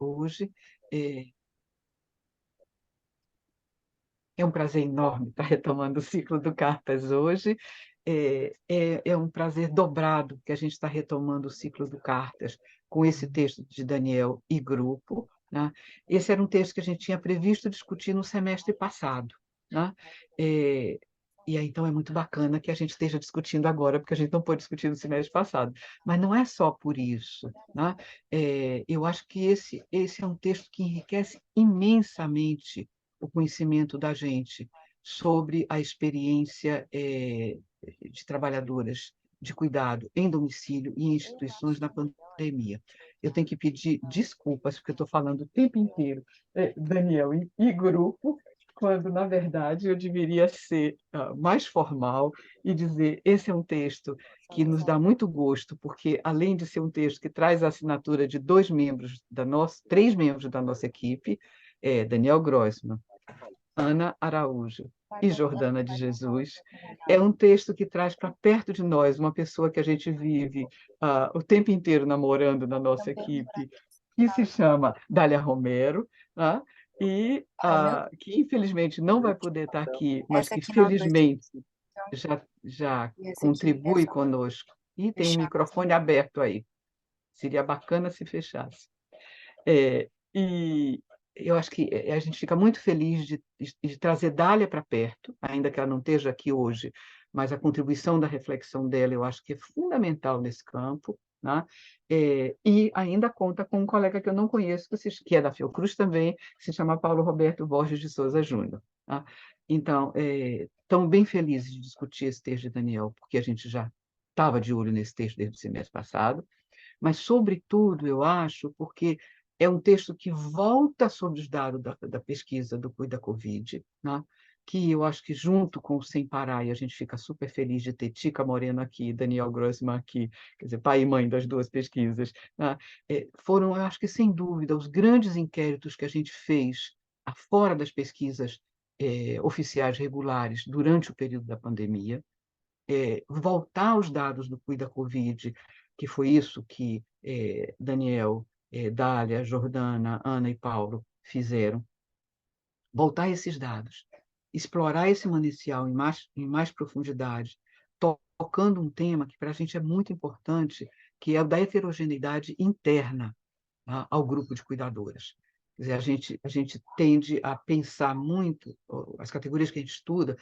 hoje. É, é um prazer enorme estar retomando o ciclo do Cartas hoje. É um prazer dobrado que a gente está retomando o ciclo do Cartas com esse texto de Daniel e grupo, né? Esse era um texto que a gente tinha previsto discutir no semestre passado, né? É, e aí, então, é muito bacana que a gente esteja discutindo agora, porque a gente não pôde discutir no semestre passado. Mas não é só por isso, né? Eu acho que esse é um texto que enriquece imensamente o conhecimento da gente sobre a experiência de trabalhadoras de cuidado em domicílio e em instituições na pandemia. Eu tenho que pedir desculpas, porque eu estou falando o tempo inteiro, Daniel, e grupo, quando, na verdade, eu deveria ser mais formal e dizer: esse é um texto que nos dá muito gosto, porque, além de ser um texto que traz a assinatura de três membros da nossa equipe, Daniel Grossman, Ana Araújo e Jordana de Jesus, é um texto que traz para perto de nós uma pessoa que a gente vive o tempo inteiro namorando na nossa equipe, que se chama Dália Romero, né? E que infelizmente não vai poder estar aqui, mas que felizmente já contribui conosco. E tem um microfone aberto aí. Seria bacana se fechasse. E eu acho que a gente fica muito feliz de trazer Dália para perto, ainda que ela não esteja aqui hoje, mas a contribuição da reflexão dela eu acho que é fundamental nesse campo, né? E ainda conta com um colega que eu não conheço, que é da Fiocruz também, que se chama Paulo Roberto Borges de Souza Júnior. Tá? Então, estamos bem felizes de discutir esse texto de Daniel, porque a gente já estava de olho nesse texto desde o semestre passado, mas, sobretudo, eu acho, porque é um texto que volta sobre os dados da pesquisa do Cuida Covid, né? Que eu acho que, junto com o Sem Parar, e a gente fica super feliz de ter Tica Moreno aqui, Daniel Grossman aqui, quer dizer, pai e mãe das duas pesquisas, né? Foram, eu acho que, sem dúvida, os grandes inquéritos que a gente fez fora das pesquisas oficiais regulares durante o período da pandemia, voltar aos dados do Cuida Covid, que foi isso que Daniel, Dália, Jordana, Ana e Paulo fizeram, voltar a esses dados, explorar esse manancial em mais profundidade, tocando um tema que para a gente é muito importante, que é o da heterogeneidade interna, tá, ao grupo de cuidadoras. Quer dizer, a gente tende a pensar muito, as categorias que a gente estuda,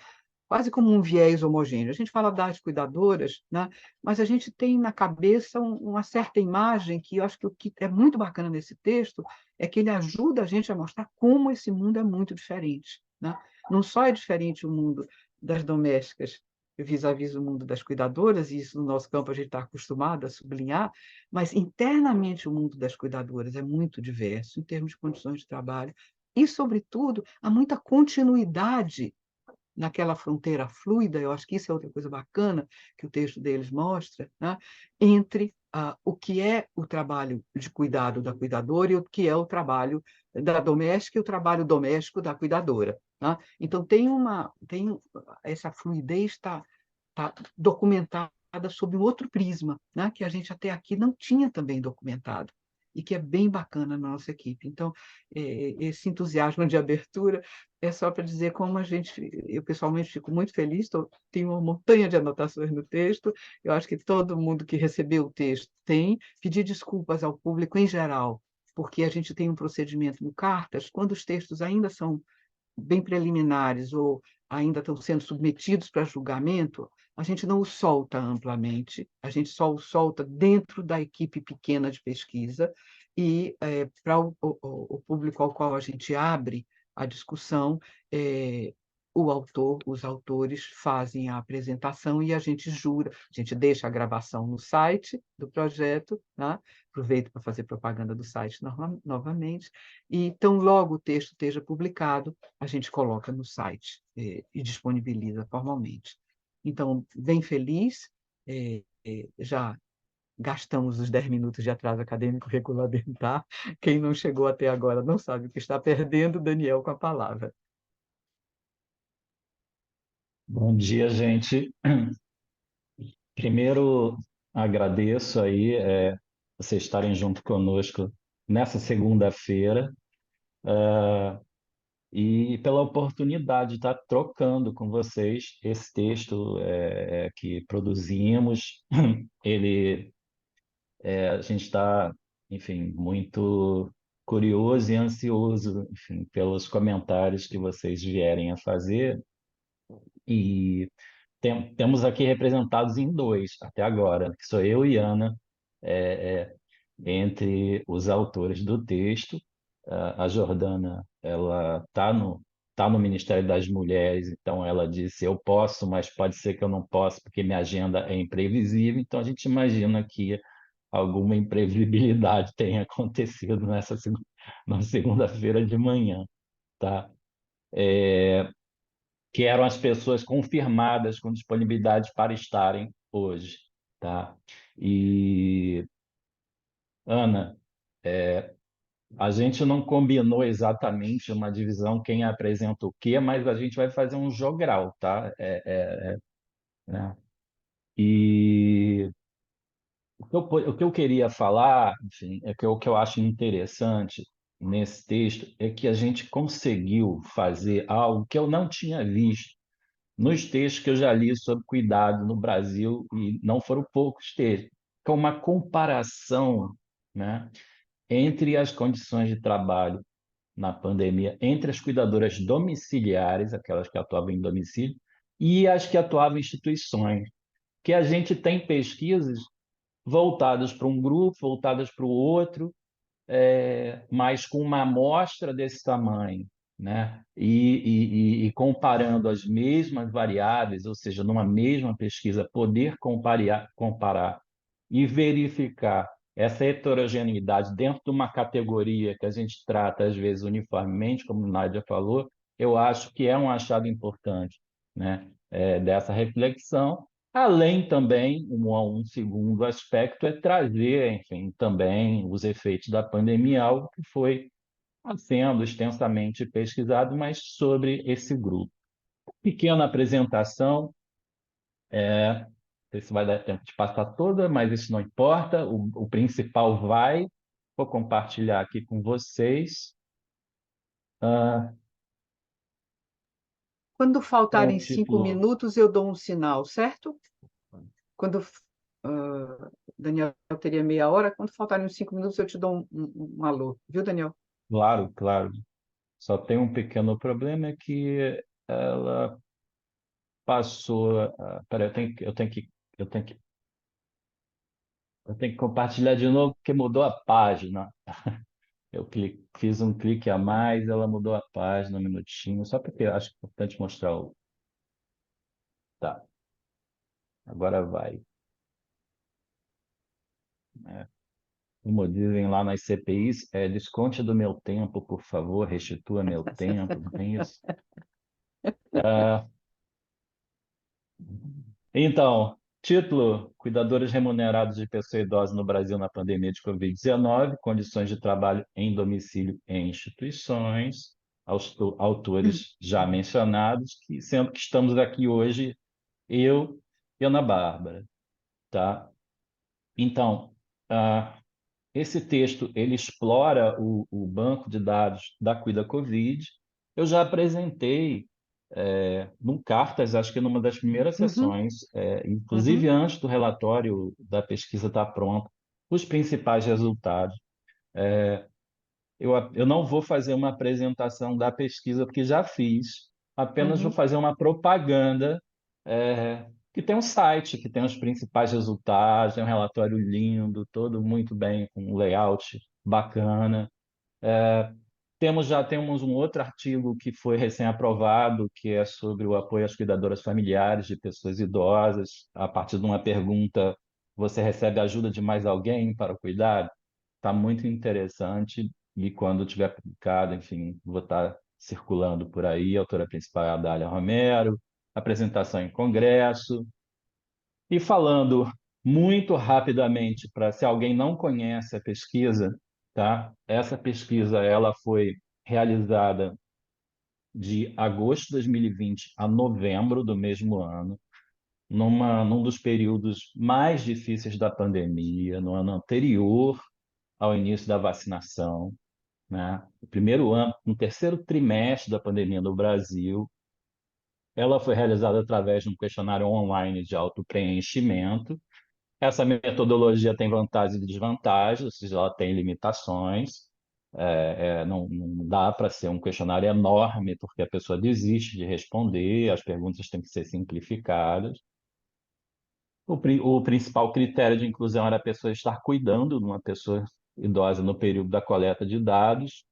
quase como um viés homogêneo. A gente fala das cuidadoras, né? Mas a gente tem na cabeça uma certa imagem que eu acho que o que é muito bacana nesse texto é que ele ajuda a gente a mostrar como esse mundo é muito diferente, né? Não só é diferente o mundo das domésticas vis-à-vis o mundo das cuidadoras, e isso no nosso campo a gente está acostumado a sublinhar, mas internamente o mundo das cuidadoras é muito diverso em termos de condições de trabalho e, sobretudo, há muita continuidade naquela fronteira fluida. Eu acho que isso é outra coisa bacana que o texto deles mostra, né? Entre o que é o trabalho de cuidado da cuidadora e o que é o trabalho da doméstica e o trabalho doméstico da cuidadora, né? Então, essa fluidez está documentada sob um outro prisma, né? Que a gente até aqui não tinha também documentado, e que é bem bacana na nossa equipe. Então, esse entusiasmo de abertura é só para dizer como eu pessoalmente fico muito feliz, tenho uma montanha de anotações no texto, eu acho que todo mundo que recebeu o texto tem, pedir desculpas ao público em geral, porque a gente tem um procedimento no Cartas, quando os textos ainda são bem preliminares ou ainda estão sendo submetidos para julgamento, a gente não o solta amplamente, a gente só o solta dentro da equipe pequena de pesquisa e para o público ao qual a gente abre a discussão, os autores fazem a apresentação e a gente jura, a gente deixa a gravação no site do projeto, né? Aproveito para fazer propaganda do site novamente, e tão logo o texto esteja publicado, a gente coloca no site e disponibiliza formalmente. Então, bem feliz, já gastamos os 10 minutos de atraso acadêmico regulamentar. Quem não chegou até agora não sabe o que está perdendo. Daniel, com a palavra. Bom dia, gente. Primeiro, agradeço aí vocês estarem junto conosco nessa segunda-feira, e pela oportunidade de estar trocando com vocês esse texto que produzimos. Ele, a gente está, enfim, muito curioso e ansioso, enfim, pelos comentários que vocês vierem a fazer. E temos aqui representados em dois até agora, que sou eu e Ana, é, entre os autores do texto. A Jordana, ela tá no Ministério das Mulheres, então ela disse: eu posso, mas pode ser que eu não possa, porque minha agenda é imprevisível. Então a gente imagina que alguma imprevisibilidade tenha acontecido na segunda-feira de manhã, tá? Que eram as pessoas confirmadas com disponibilidade para estarem hoje, tá? E Ana, a gente não combinou exatamente uma divisão, quem apresenta o quê, mas a gente vai fazer um jogral, tá? Né? E o que eu queria falar, enfim, o que eu acho interessante nesse texto é que a gente conseguiu fazer algo que eu não tinha visto nos textos que eu já li sobre cuidado no Brasil, e não foram poucos textos, que é uma comparação, né, entre as condições de trabalho na pandemia, entre as cuidadoras domiciliares, aquelas que atuavam em domicílio, e as que atuavam em instituições. Que a gente tem pesquisas voltadas para um grupo, voltadas para o outro, mas com uma amostra desse tamanho, né? E comparando as mesmas variáveis, ou seja, numa mesma pesquisa, poder comparar e verificar essa heterogeneidade dentro de uma categoria que a gente trata, às vezes, uniformemente, como Nádia falou, eu acho que é um achado importante, né? Dessa reflexão. Além também, um segundo aspecto é trazer, enfim, também os efeitos da pandemia, algo que foi sendo extensamente pesquisado, mas sobre esse grupo. Pequena apresentação, não sei se vai dar tempo de passar toda, mas isso não importa, o principal vai. Vou compartilhar aqui com vocês. Ah, Quando então, o faltarem cinco título, minutos, eu dou um sinal, certo? Quando Daniel teria meia hora, quando faltarem uns 5 minutos, eu te dou um alô, viu, Daniel? claro, claro, só tem um pequeno problema, é que ela passou. Peraí, eu tenho que, eu tenho que compartilhar de novo porque mudou a página. Fiz um clique a mais, ela mudou a página um minutinho, só porque eu acho importante mostrar o. Tá, agora vai. Né? Como dizem lá nas CPIs, desconte do meu tempo, por favor, restitua meu tempo, não tem isso? Ah, então, título: Cuidadores remunerados de pessoa idosa no Brasil na pandemia de Covid-19, condições de trabalho em domicílio em instituições, aos autores já mencionados, que sendo que estamos aqui hoje, eu e Ana Bárbara, tá? Então, ah, esse texto ele explora o banco de dados da Cuida Covid. Eu já apresentei num Cartas, acho que numa das primeiras Uhum, sessões, inclusive uhum, antes do relatório da pesquisa estar pronto, os principais resultados. Eu não vou fazer uma apresentação da pesquisa, porque já fiz, apenas vou uhum. fazer uma propaganda, que tem um site, que tem os principais resultados, tem um relatório lindo, todo muito bem, com um layout bacana. Já temos um outro artigo que foi recém-aprovado, que é sobre o apoio às cuidadoras familiares de pessoas idosas. A partir de uma pergunta, você recebe ajuda de mais alguém para cuidar? Está muito interessante, e quando tiver publicado, enfim, vou estar circulando por aí. A autora principal é a Dália Romero, apresentação em congresso. E falando muito rapidamente, para se alguém não conhece a pesquisa, tá? Essa pesquisa ela foi realizada de agosto de 2020 a novembro do mesmo ano, num dos períodos mais difíceis da pandemia, no ano anterior ao início da vacinação, né? O primeiro ano, no terceiro trimestre da pandemia no Brasil, ela foi realizada através de um questionário online de autopreenchimento. Essa metodologia tem vantagens e desvantagens, ou seja, ela tem limitações. Não dá para ser um questionário enorme, porque a pessoa desiste de responder, as perguntas têm que ser simplificadas. O principal critério de inclusão era a pessoa estar cuidando de uma pessoa idosa no período da coleta de dados,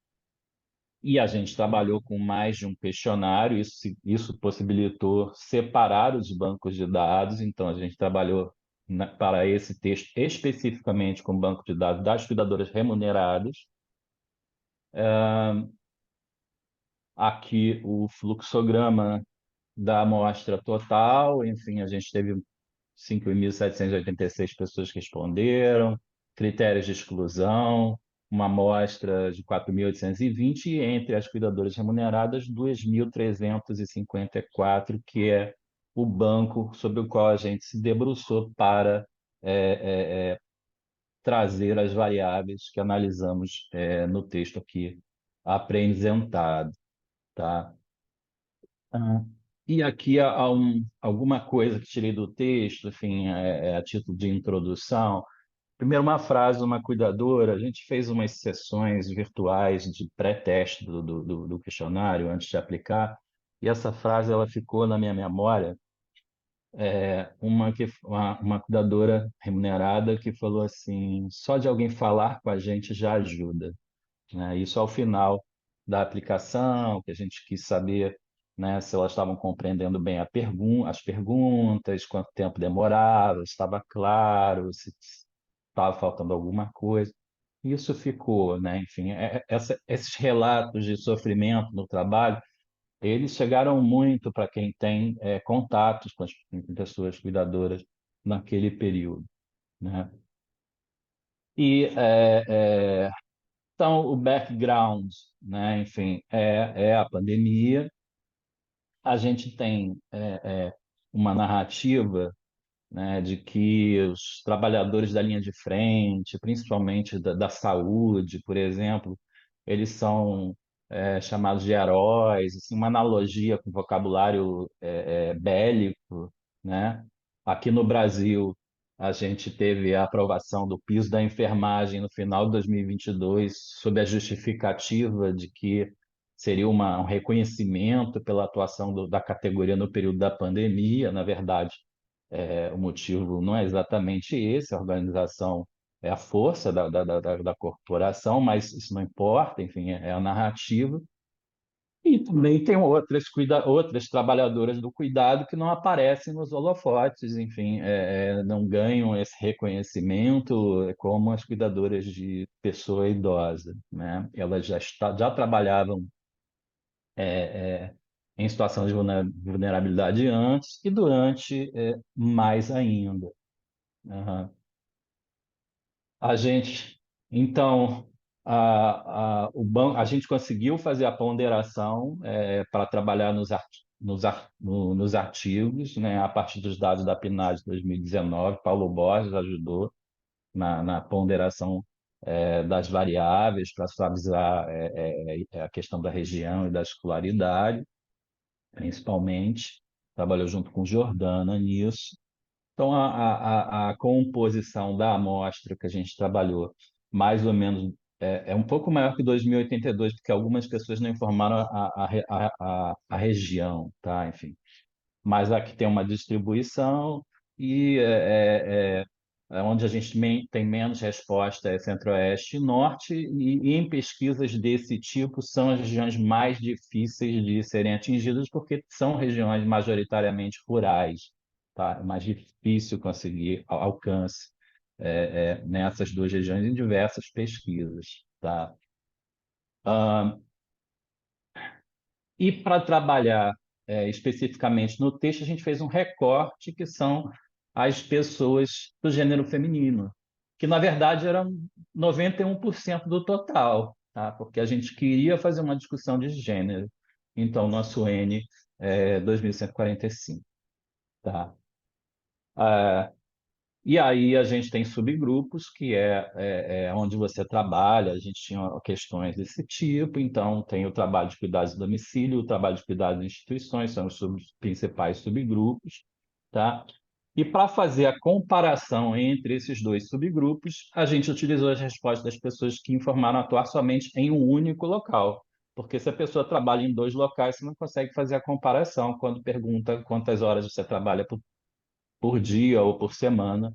e a gente trabalhou com mais de um questionário, isso possibilitou separar os bancos de dados, então a gente trabalhou para esse texto especificamente com o banco de dados das cuidadoras remuneradas. Aqui o fluxograma da amostra total, enfim, a gente teve 5.786 pessoas que responderam, critérios de exclusão, uma amostra de 4.820 e entre as cuidadoras remuneradas, 2.354, que é o banco sobre o qual a gente se debruçou para trazer as variáveis que analisamos no texto aqui apresentado, tá? Ah, E aqui há alguma coisa que tirei do texto, enfim, a título de introdução. Primeiro, uma frase de uma cuidadora. A gente fez umas sessões virtuais de pré-teste do questionário antes de aplicar, e essa frase ela ficou na minha memória. Uma cuidadora remunerada que falou assim: só de alguém falar com a gente já ajuda, né? Isso ao final da aplicação, que a gente quis saber, né, se elas estavam compreendendo bem as perguntas, quanto tempo demorava, se estava claro, se estava faltando alguma coisa. Isso ficou, né? Enfim, esses relatos de sofrimento no trabalho, eles chegaram muito para quem tem contatos com pessoas cuidadoras naquele período, né? E então, o background, né, enfim, é a pandemia. A gente tem uma narrativa, né, de que os trabalhadores da linha de frente, principalmente da saúde, por exemplo, eles são chamados de heróis, assim, uma analogia com o vocabulário bélico, né? Aqui no Brasil, a gente teve a aprovação do piso da enfermagem no final de 2022, sob a justificativa de que seria um reconhecimento pela atuação da categoria no período da pandemia. Na verdade, o motivo não é exatamente esse, a organização é a força da corporação, mas isso não importa, enfim, é a narrativa. E também tem outras trabalhadoras do cuidado que não aparecem nos holofotes, enfim, não ganham esse reconhecimento como as cuidadoras de pessoa idosa, né? Elas já trabalhavam em situação de vulnerabilidade antes e durante mais ainda. Aham. A gente, então, a gente conseguiu fazer a ponderação para trabalhar nos artigos, né, a partir dos dados da PNAD de 2019. Paulo Borges ajudou na ponderação das variáveis para suavizar a questão da região e da escolaridade, principalmente. Trabalhou junto com Jordana nisso. Então, a composição da amostra que a gente trabalhou, mais ou menos, é um pouco maior que 2082, porque algumas pessoas não informaram a região, tá? Enfim, mas aqui tem uma distribuição e onde a gente tem menos resposta é Centro-Oeste e Norte, e em pesquisas desse tipo são as regiões mais difíceis de serem atingidas, porque são regiões majoritariamente rurais, tá? É mais difícil conseguir alcance nessas duas regiões em diversas pesquisas, tá? Ah, e para trabalhar especificamente no texto, a gente fez um recorte que são as pessoas do gênero feminino, que na verdade eram 91% do total, tá? Porque a gente queria fazer uma discussão de gênero. Então, nosso N é 2145, tá? Ah, E aí a gente tem subgrupos, que é onde você trabalha, a gente tinha questões desse tipo, então tem o trabalho de cuidados de domicílio, o trabalho de cuidados de instituições, são os principais subgrupos, tá? E para fazer a comparação entre esses dois subgrupos, a gente utilizou as respostas das pessoas que informaram atuar somente em um único local. Porque se a pessoa trabalha em dois locais, você não consegue fazer a comparação quando pergunta quantas horas você trabalha por dia ou por semana.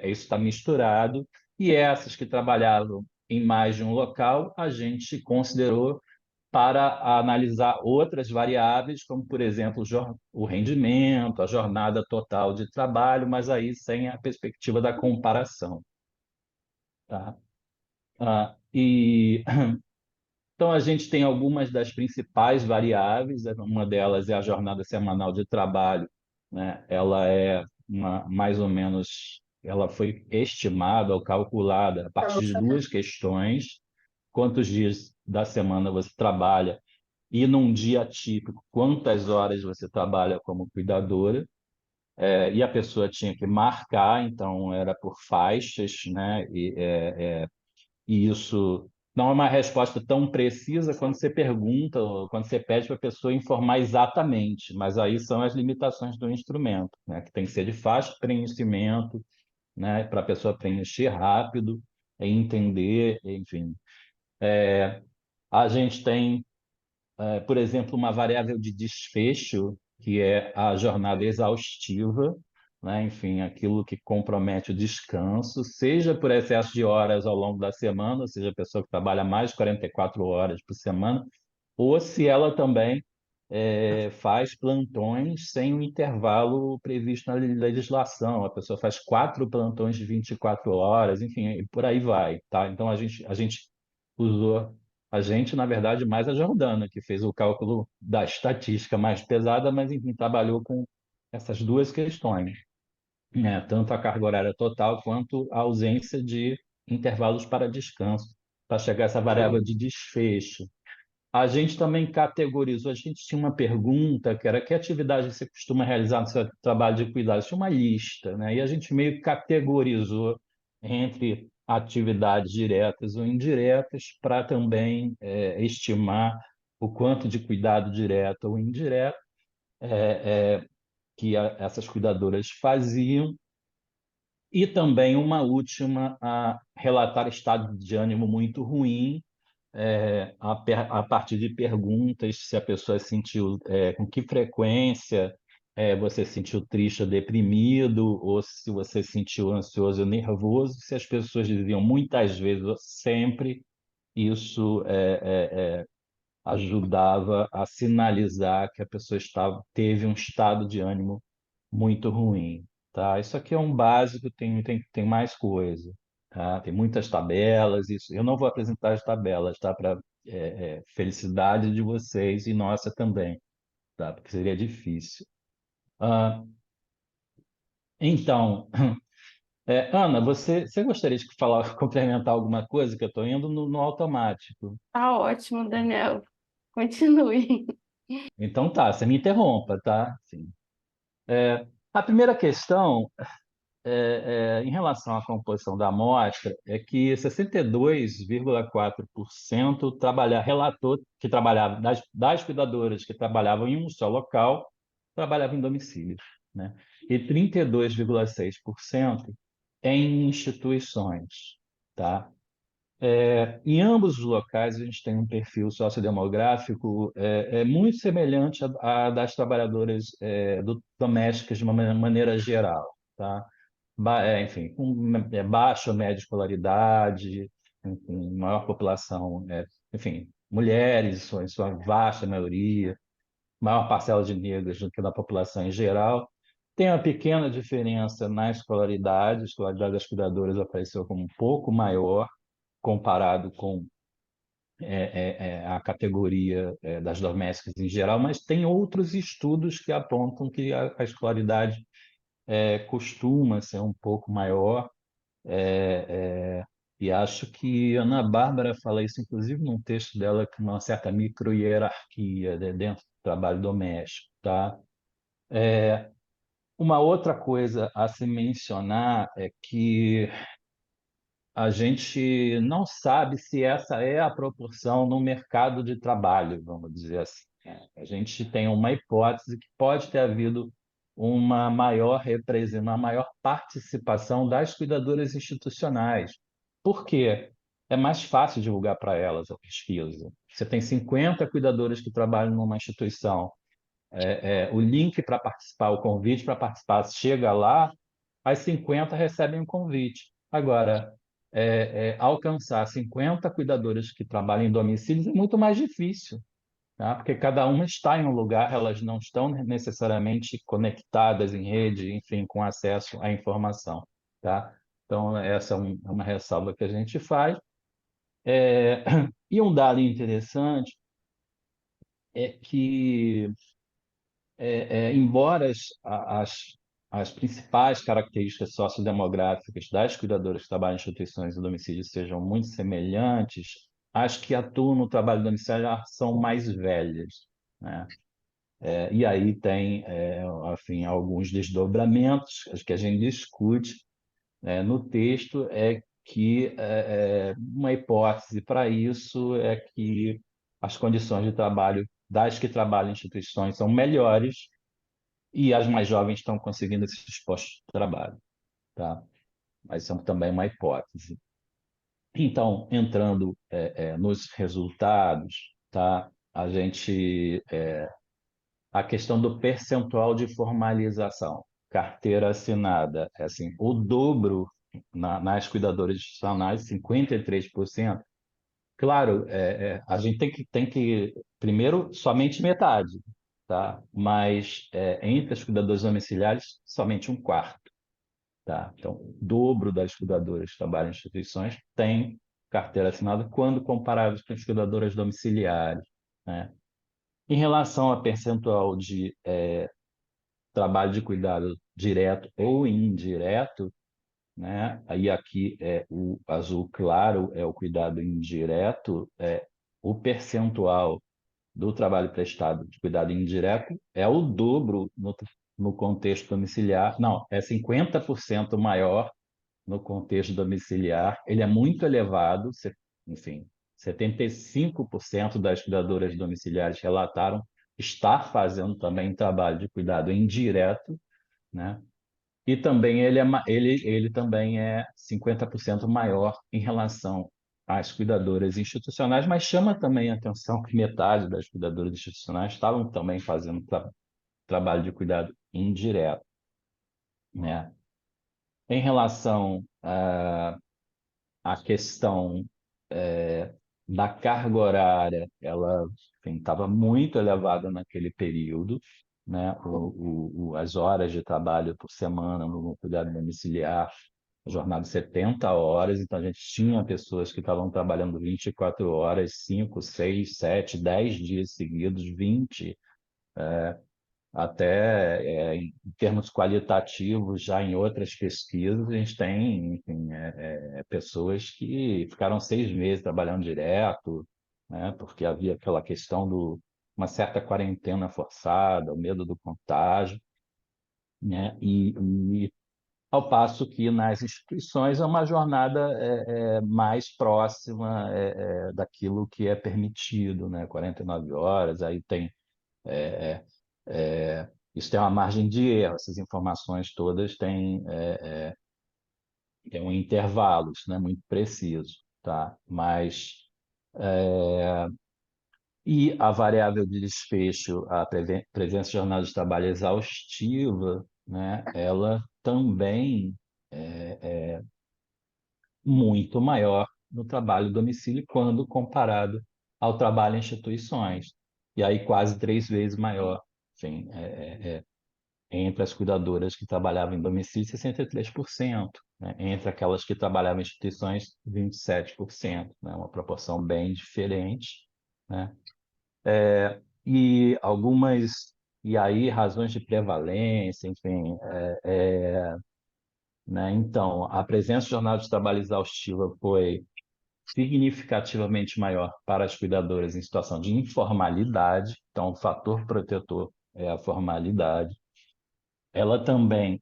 Isso está misturado. E essas que trabalhavam em mais de um local, a gente considerou para analisar outras variáveis, como, por exemplo, o rendimento, a jornada total de trabalho, mas aí sem a perspectiva da comparação. Tá? E então a gente tem algumas das principais variáveis, uma delas é a jornada semanal de trabalho, né? Ela é mais ou menos, ela foi estimada ou calculada a partir de duas questões: quantos dias da semana você trabalha e num dia típico, quantas horas você trabalha como cuidadora. E a pessoa tinha que marcar, então era por faixas, né? E isso não é uma resposta tão precisa quando você pergunta, ou quando você pede para a pessoa informar exatamente, mas aí são as limitações do instrumento, né? Que tem que ser de fácil preenchimento, né? Para a pessoa preencher rápido, entender, enfim. A gente tem, por exemplo, uma variável de desfecho, que é a jornada exaustiva, né? Enfim, aquilo que compromete o descanso, seja por excesso de horas ao longo da semana, ou seja, a pessoa que trabalha mais de 44 horas por semana, ou se ela também faz plantões sem o intervalo previsto na legislação. A pessoa faz 4 plantões de 24 horas, enfim, e por aí vai, tá? Então a gente usou, a gente, na verdade, mais a Jordana, que fez o cálculo da estatística mais pesada, mas enfim, trabalhou com essas duas questões, né? Tanto a carga horária total quanto a ausência de intervalos para descanso, para chegar a essa variável de desfecho. A gente também categorizou, a gente tinha uma pergunta que era: que atividade você costuma realizar no seu trabalho de cuidados? Tinha uma lista, né? E a gente meio que categorizou entre atividades diretas ou indiretas para também estimar o quanto de cuidado direto ou indireto que essas cuidadoras faziam. E também uma última, a relatar estado de ânimo muito ruim, a partir de perguntas: se a pessoa sentiu, com que frequência você sentiu triste ou deprimido, ou se você sentiu ansioso ou nervoso. Se as pessoas diziam muitas vezes ou sempre, isso ajudava a sinalizar que a pessoa teve um estado de ânimo muito ruim, tá? Isso aqui é um básico, tem mais coisa, tá? Tem muitas tabelas, isso. Eu não vou apresentar as tabelas, tá? Para felicidade de vocês e nossa também, tá? Porque seria difícil. Ah, então, Ana, você gostaria de falar, complementar alguma coisa, que eu estou indo no automático? Tá ótimo, Daniel. Continue. Então tá, você me interrompa, tá? Sim. A primeira questão em relação à composição da amostra, é que 62,4% relatou que trabalhava, das cuidadoras que trabalhavam em um só local, trabalhavam em domicílios, né? E 32,6% em instituições, tá? Em ambos os locais, a gente tem um perfil sociodemográfico muito semelhante a das trabalhadoras domésticas de uma maneira geral, tá? Enfim, com baixa ou média escolaridade, enfim, maior população, enfim, mulheres, em sua vasta maioria, maior parcela de negros do que da população em geral. Tem uma pequena diferença na escolaridade, a escolaridade das cuidadoras apareceu como um pouco maior comparado com a categoria das domésticas em geral, mas tem outros estudos que apontam que a escolaridade costuma ser um pouco maior, e acho que Ana Bárbara fala isso, inclusive, num texto dela, com uma certa micro-hierarquia, né, dentro do trabalho doméstico, tá? Uma outra coisa a se mencionar é que a gente não sabe se essa é a proporção no mercado de trabalho, vamos dizer assim. A gente tem uma hipótese que pode ter havido uma maior participação das cuidadoras institucionais. Por quê? É mais fácil divulgar para elas a pesquisa. Você tem 50 cuidadoras que trabalham numa instituição. O link para participar, o convite para participar chega lá, as 50 recebem um convite. Agora, alcançar 50 cuidadoras que trabalham em domicílios é muito mais difícil, tá? Porque cada uma está em um lugar, elas não estão necessariamente conectadas em rede, enfim, com acesso à informação, tá? Então, essa é uma ressalva que a gente faz. E um dado interessante é que embora as principais características sociodemográficas das cuidadoras que trabalham em instituições de domicílio sejam muito semelhantes, as que atuam no trabalho domiciliar são mais velhas, né? E aí tem, enfim, alguns desdobramentos, as que a gente discute, no texto, é que uma hipótese para isso é que as condições de trabalho das que trabalham em instituições são melhores e as mais jovens estão conseguindo esses postos de trabalho, tá? Mas são também uma hipótese. Então, entrando nos resultados, tá? A questão do percentual de formalização, carteira assinada, é assim, o dobro nas cuidadoras institucionais, 53%. Claro, a gente tem que primeiro, somente metade, tá? Mas entre as cuidadoras domiciliares, somente um quarto, tá? Então, o dobro das cuidadoras que trabalham em instituições tem carteira assinada quando comparados com as cuidadoras domiciliares, né? Em relação a percentual de trabalho de cuidado direto ou indireto, né? Aí aqui o azul claro é o cuidado indireto, o percentual do trabalho prestado de cuidado indireto é o dobro no contexto domiciliar. Não, é 50% maior no contexto domiciliar. Ele é muito elevado, enfim, 75% das cuidadoras domiciliares relataram estar fazendo também trabalho de cuidado indireto, né? E também ele também é 50% maior em relação às cuidadoras institucionais, mas chama também a atenção que metade das cuidadoras institucionais estavam também fazendo trabalho de cuidado indireto, né? Em relação à questão da carga horária, ela estava muito elevada naquele período, né? As horas de trabalho por semana no cuidado domiciliar, a jornada de 70 horas, então a gente tinha pessoas que estavam trabalhando 24 horas, 5, 6, 7, 10 dias seguidos, 20, até em termos qualitativos, já em outras pesquisas, a gente tem, enfim, pessoas que ficaram 6 meses trabalhando direto, né, porque havia aquela questão uma certa quarentena forçada, o medo do contágio, né, e ao passo que nas instituições é uma jornada mais próxima daquilo que é permitido, né, 49 horas, aí tem é, isso tem uma margem de erro, essas informações todas têm um intervalos, né, muito preciso, tá? Mas e a variável de desfecho, a presença de jornada de trabalho exaustiva, né, ela também é muito maior no trabalho domicílio quando comparado ao trabalho em instituições. E aí quase 3 vezes maior, enfim, entre as cuidadoras que trabalhavam em domicílio, 63%, né? Entre aquelas que trabalhavam em instituições, 27%, né? Uma proporção bem diferente, né? E aí razões de prevalência, enfim, né? Então, a presença de jornada de trabalho exaustiva foi significativamente maior para as cuidadoras em situação de informalidade, então o fator protetor é a formalidade. ela também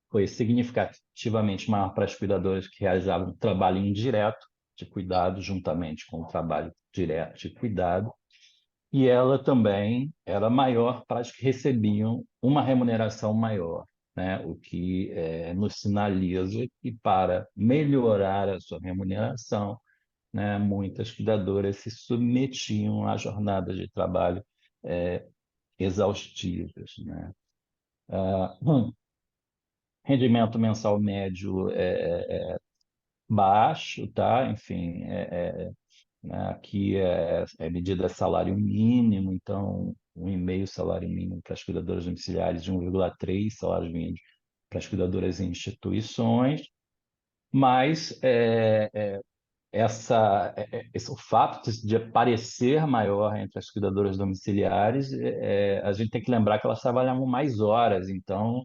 foi significativamente maior para as cuidadoras que realizavam trabalho indireto de cuidado, juntamente com o trabalho direto de cuidado, e ela também era maior para as que recebiam uma remuneração maior, né? O que nos sinaliza que, para melhorar a sua remuneração, né, muitas cuidadoras se submetiam a jornadas de trabalho exaustivas, né? Rendimento mensal médio baixo, tá? Enfim, né, aqui é medida salário mínimo, então 1,5 salário mínimo para as cuidadoras domiciliares e 1,3 salário mínimo para as cuidadoras em instituições, mas o fato de aparecer maior entre as cuidadoras domiciliares, a gente tem que lembrar que elas trabalhavam mais horas, então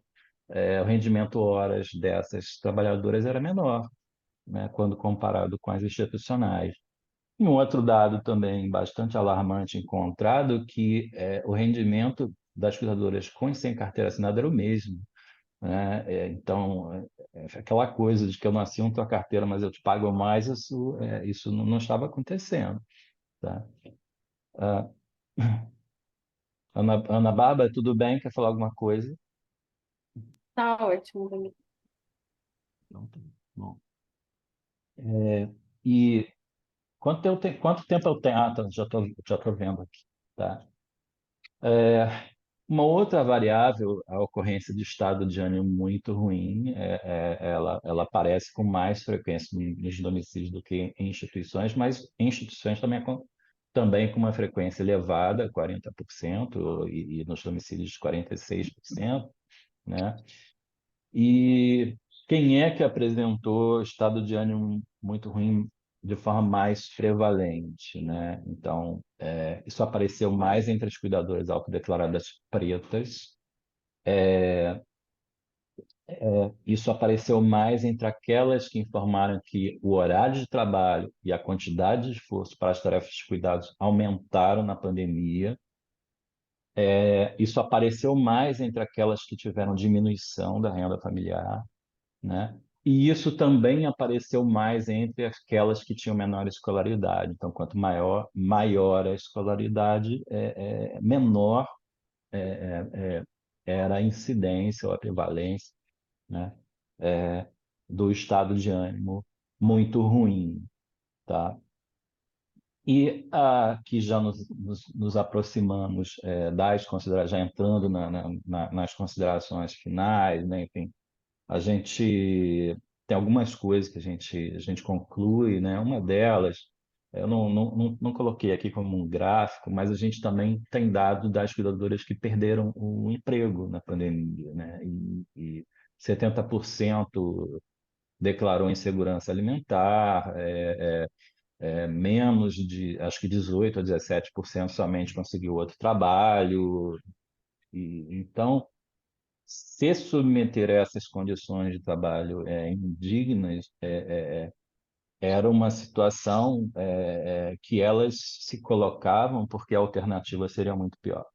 o rendimento horas dessas trabalhadoras era menor, né, quando comparado com as institucionais. E um outro dado também bastante alarmante encontrado, que o rendimento das cuidadoras com e sem carteira assinada era o mesmo, né? Então, aquela coisa de que eu nasci com tua carteira, mas eu te pago mais, isso não estava acontecendo, tá? Ah, Ana Bárbara, tudo bem? Quer falar alguma coisa? Tá ótimo, Daniel. Então, tá bom. E quanto tempo eu tenho? Ah, tá, já tô vendo aqui, tá? É, Uma outra variável, a ocorrência de estado de ânimo muito ruim, ela aparece com mais frequência nos domicílios do que em instituições, mas em instituições também com uma frequência elevada, 40%, e nos domicílios 46%, né? E quem é que apresentou estado de ânimo muito ruim de forma mais prevalente, né? Então, isso apareceu mais entre as cuidadoras autodeclaradas pretas, isso apareceu mais entre aquelas que informaram que o horário de trabalho e a quantidade de esforço para as tarefas de cuidados aumentaram na pandemia. Isso apareceu mais entre aquelas que tiveram diminuição da renda familiar, né? E isso também apareceu mais entre aquelas que tinham menor escolaridade. Então, quanto maior a escolaridade, menor era a incidência ou a prevalência, né, do estado de ânimo muito ruim, tá? E aqui já nos aproximamos das considerações, já entrando nas considerações finais, né? Enfim, a gente tem algumas coisas que a gente conclui, né? Uma delas, eu não coloquei aqui como um gráfico, mas a gente também tem dado das cuidadoras que perderam o emprego na pandemia, né? E 70% declarou insegurança alimentar, menos de, acho que 18 a 17% somente conseguiu outro trabalho. Então, se submeter a essas condições de trabalho indignas era uma situação que elas se colocavam porque a alternativa seria muito pior,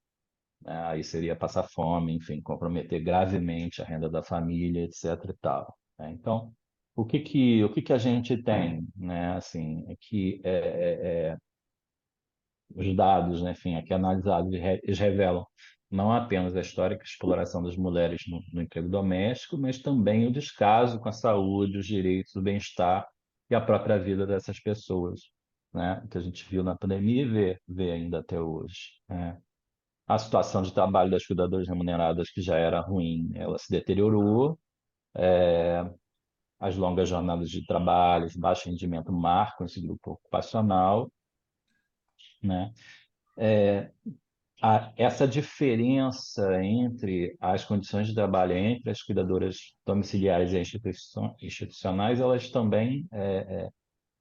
né? Aí seria passar fome, enfim, comprometer gravemente a renda da família, etc. e tal, né? Então, o que que a gente tem, né? Assim, é que os dados, né, enfim, aqui analisados, eles revelam não apenas a histórica exploração das mulheres no emprego doméstico, mas também o descaso com a saúde, os direitos, o bem-estar e a própria vida dessas pessoas, né, que a gente viu na pandemia e vê ainda até hoje, né? A situação de trabalho das cuidadoras remuneradas, que já era ruim, ela se deteriorou. As longas jornadas de trabalho, esse baixo rendimento marcam esse grupo ocupacional, né? Essa diferença entre as condições de trabalho entre as cuidadoras domiciliares e as institucionais, elas também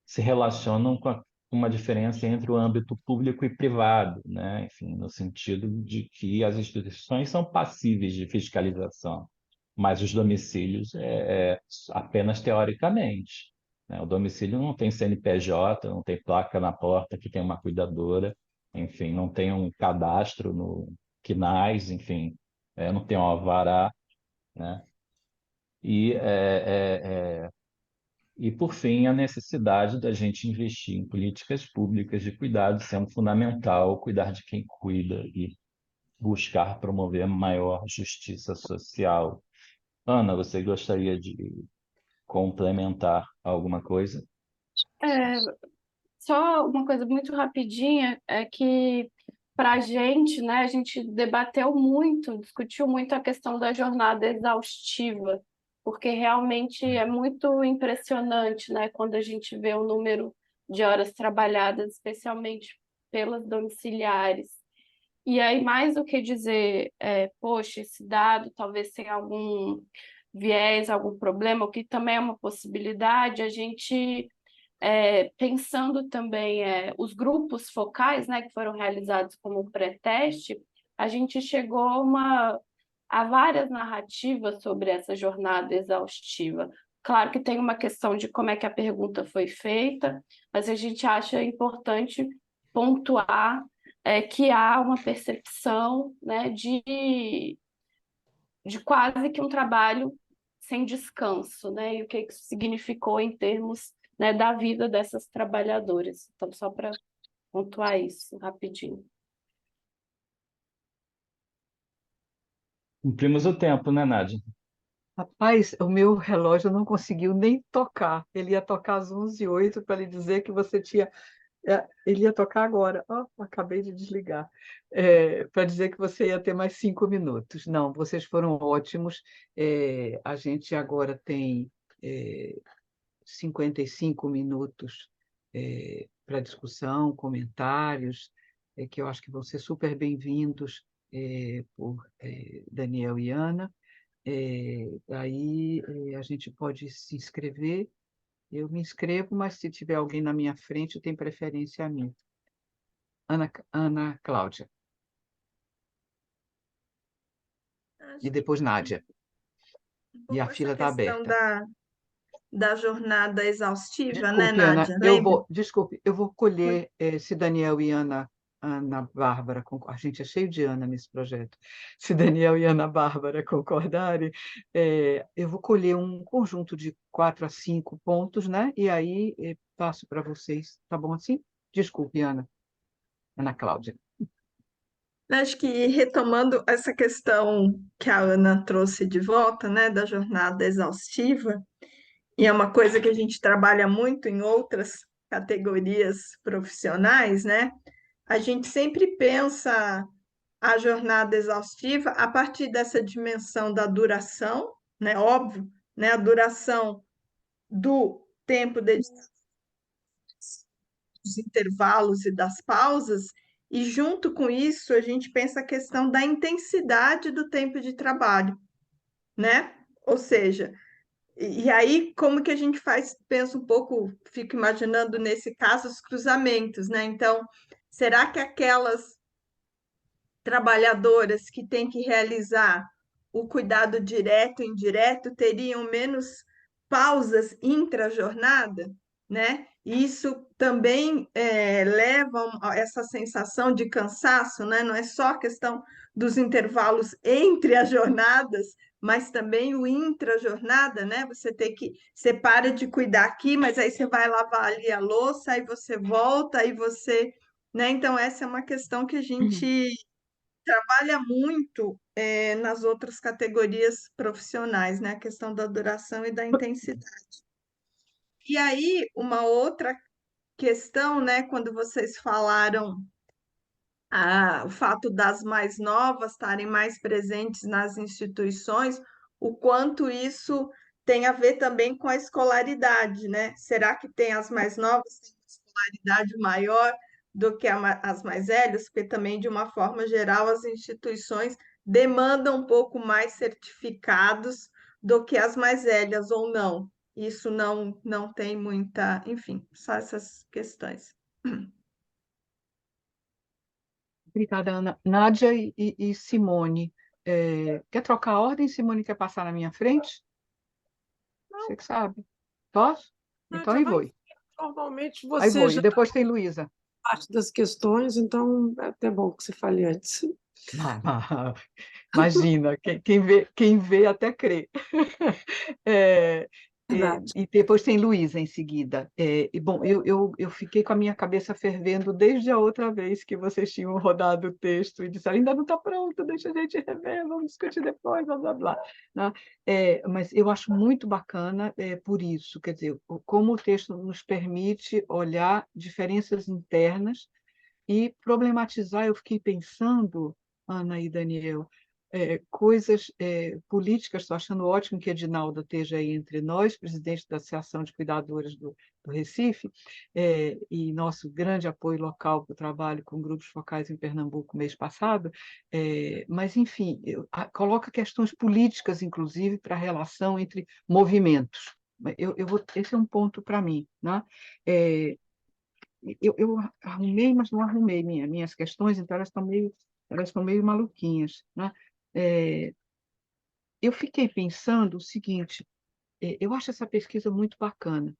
se relacionam com uma diferença entre o âmbito público e privado, né? Enfim, no sentido de que as instituições são passíveis de fiscalização, mas os domicílios apenas teoricamente, né? O domicílio não tem CNPJ, não tem placa na porta que tem uma cuidadora, enfim, não tem um cadastro no CNAS, enfim, não tem um alvará, né? E, e, por fim, a necessidade da gente investir em políticas públicas de cuidado, sendo fundamental cuidar de quem cuida e buscar promover maior justiça social. Ana, você gostaria de complementar alguma coisa? É, só uma coisa muito rapidinha é que para a gente, né, a gente debateu muito, discutiu muito a questão da jornada exaustiva, porque realmente é muito impressionante, né, quando a gente vê o número de horas trabalhadas, especialmente pelas domiciliares. E aí, mais do que dizer, poxa, esse dado talvez tenha algum viés, algum problema, o que também é uma possibilidade, a gente pensando também os grupos focais, né, que foram realizados como pré-teste, a gente chegou a várias narrativas sobre essa jornada exaustiva. Claro que tem uma questão de como é que a pergunta foi feita, mas a gente acha importante pontuar que há uma percepção, né, de quase que um trabalho sem descanso, né? E o que isso significou em termos, né, da vida dessas trabalhadoras. Então, só para pontuar isso rapidinho. Cumprimos o tempo, né, Nádia? Rapaz, o meu relógio não conseguiu nem tocar. Ele ia tocar às 11h08 para lhe dizer que você tinha. Ele ia tocar agora. Acabei de desligar. Para dizer que você ia ter mais 5 minutos. Não, vocês foram ótimos. A gente agora tem 55 minutos para discussão, comentários, que eu acho que vão ser super bem-vindos por Daniel e Ana. Aí a gente pode se inscrever. Eu me inscrevo, mas se tiver alguém na minha frente, tem preferência a mim. Ana Cláudia. Acho E que depois Nádia. um E a pouco essa fila está questão aberta. da jornada exaustiva, né, Desculpe, Ana, Nádia? Lembra? eu vou colher se Daniel e Ana Bárbara, a gente é cheio de Ana nesse projeto. Se Daniel e Ana Bárbara concordarem, eu vou colher um conjunto de 4 a 5 pontos, né? E aí passo para vocês, tá bom assim? Desculpe, Ana Cláudia. Acho que retomando essa questão que a Ana trouxe de volta, né, da jornada exaustiva, e é uma coisa que a gente trabalha muito em outras categorias profissionais, né? A gente sempre pensa a jornada exaustiva a partir dessa dimensão da duração, né? Óbvio, né? A duração do tempo dedicado, dos intervalos e das pausas, e junto com isso a gente pensa a questão da intensidade do tempo de trabalho, né? Ou seja, e aí como que a gente faz, pensa um pouco, fico imaginando nesse caso os cruzamentos, né? Então, será que aquelas trabalhadoras que têm que realizar o cuidado direto e indireto teriam menos pausas intra-jornada, né? E isso também leva a essa sensação de cansaço, né? Não é só a questão dos intervalos entre as jornadas, mas também o intra-jornada, né? Você para de cuidar aqui, mas aí você vai lavar ali a louça, aí você volta, aí você, né? Então essa é uma questão que a gente trabalha muito nas outras categorias profissionais, né? A questão da duração e da intensidade. E aí, uma outra questão, né? Quando vocês falaram o fato das mais novas estarem mais presentes nas instituições, o quanto isso tem a ver também com a escolaridade, né? Será que tem as mais novas têm uma escolaridade maior do que as mais velhas? Porque também, de uma forma geral, as instituições demandam um pouco mais certificados do que as mais velhas, ou não? Isso não tem muita, enfim, só essas questões. Obrigada, Ana. Nádia e Simone. Quer trocar a ordem? Simone quer passar na minha frente? Você que sabe. Posso? Então Nádia, aí vai. vou. Normalmente Aí você vou. já E depois tem Luísa. parte das questões, então é até bom que você fale antes. Imagina, quem vê até crê. É, Verdade. e depois tem Luísa em seguida. Bom, eu fiquei com a minha cabeça fervendo desde a outra vez que vocês tinham rodado o texto e disseram, ainda não está pronto, deixa a gente rever, vamos discutir depois, blá, blá, blá. Né? Mas eu acho muito bacana por isso, quer dizer, como o texto nos permite olhar diferenças internas e problematizar. Eu fiquei pensando, Ana e Daniel, coisas políticas. Estou achando ótimo que a Edinalda esteja aí entre nós, presidente da Associação de Cuidadoras do Recife, e nosso grande apoio local para o trabalho com grupos focais em Pernambuco mês passado. Mas, enfim, coloca questões políticas, inclusive, para a relação entre movimentos. Esse é um ponto para mim, né? Eu arrumei, mas não arrumei minhas questões, então elas estão meio maluquinhas, né? Eu fiquei pensando o seguinte, eu acho essa pesquisa muito bacana,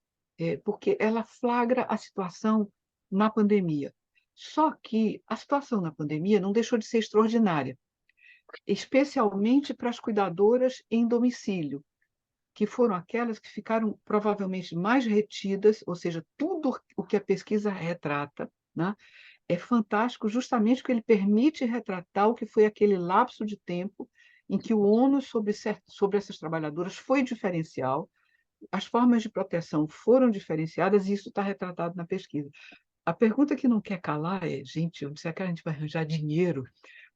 porque ela flagra a situação na pandemia. Só que a situação na pandemia não deixou de ser extraordinária, especialmente para as cuidadoras em domicílio, que foram aquelas que ficaram provavelmente mais retidas, ou seja, tudo o que a pesquisa retrata, né, é fantástico, justamente porque ele permite retratar o que foi aquele lapso de tempo em que o ônus sobre essas trabalhadoras foi diferencial, as formas de proteção foram diferenciadas, e isso está retratado na pesquisa. A pergunta que não quer calar é, gente, onde será que a gente vai arranjar dinheiro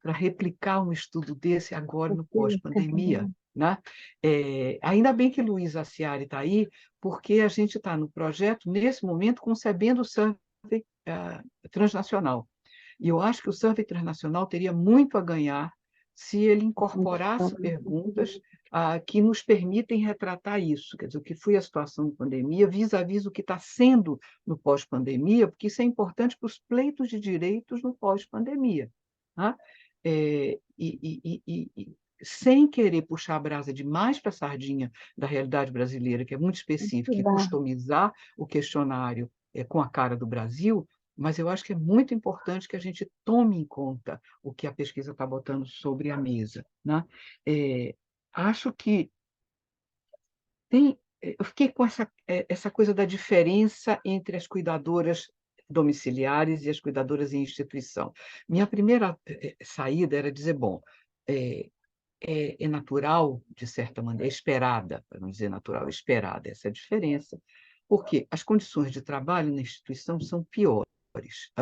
para replicar um estudo desse agora no pós-pandemia? Né? Ainda bem que Luísa Aciari está aí, porque a gente está no projeto, nesse momento, concebendo o survey transnacional. E eu acho que o survey transnacional teria muito a ganhar se ele incorporasse perguntas que nos permitem retratar isso, quer dizer, o que foi a situação de pandemia, vis-à-vis o que está sendo no pós-pandemia, porque isso é importante para os pleitos de direitos no pós-pandemia. Tá? Sem querer puxar a brasa demais para a sardinha da realidade brasileira, que é muito específica, e customizar o questionário com a cara do Brasil, mas eu acho que é muito importante que a gente tome em conta o que a pesquisa está botando sobre a mesa. Né? Acho que eu fiquei com essa coisa da diferença entre as cuidadoras domiciliares e as cuidadoras em instituição. Minha primeira saída era dizer, bom, é natural, de certa maneira, é esperada, para não dizer natural, é esperada essa é a diferença, porque as condições de trabalho na instituição são piores.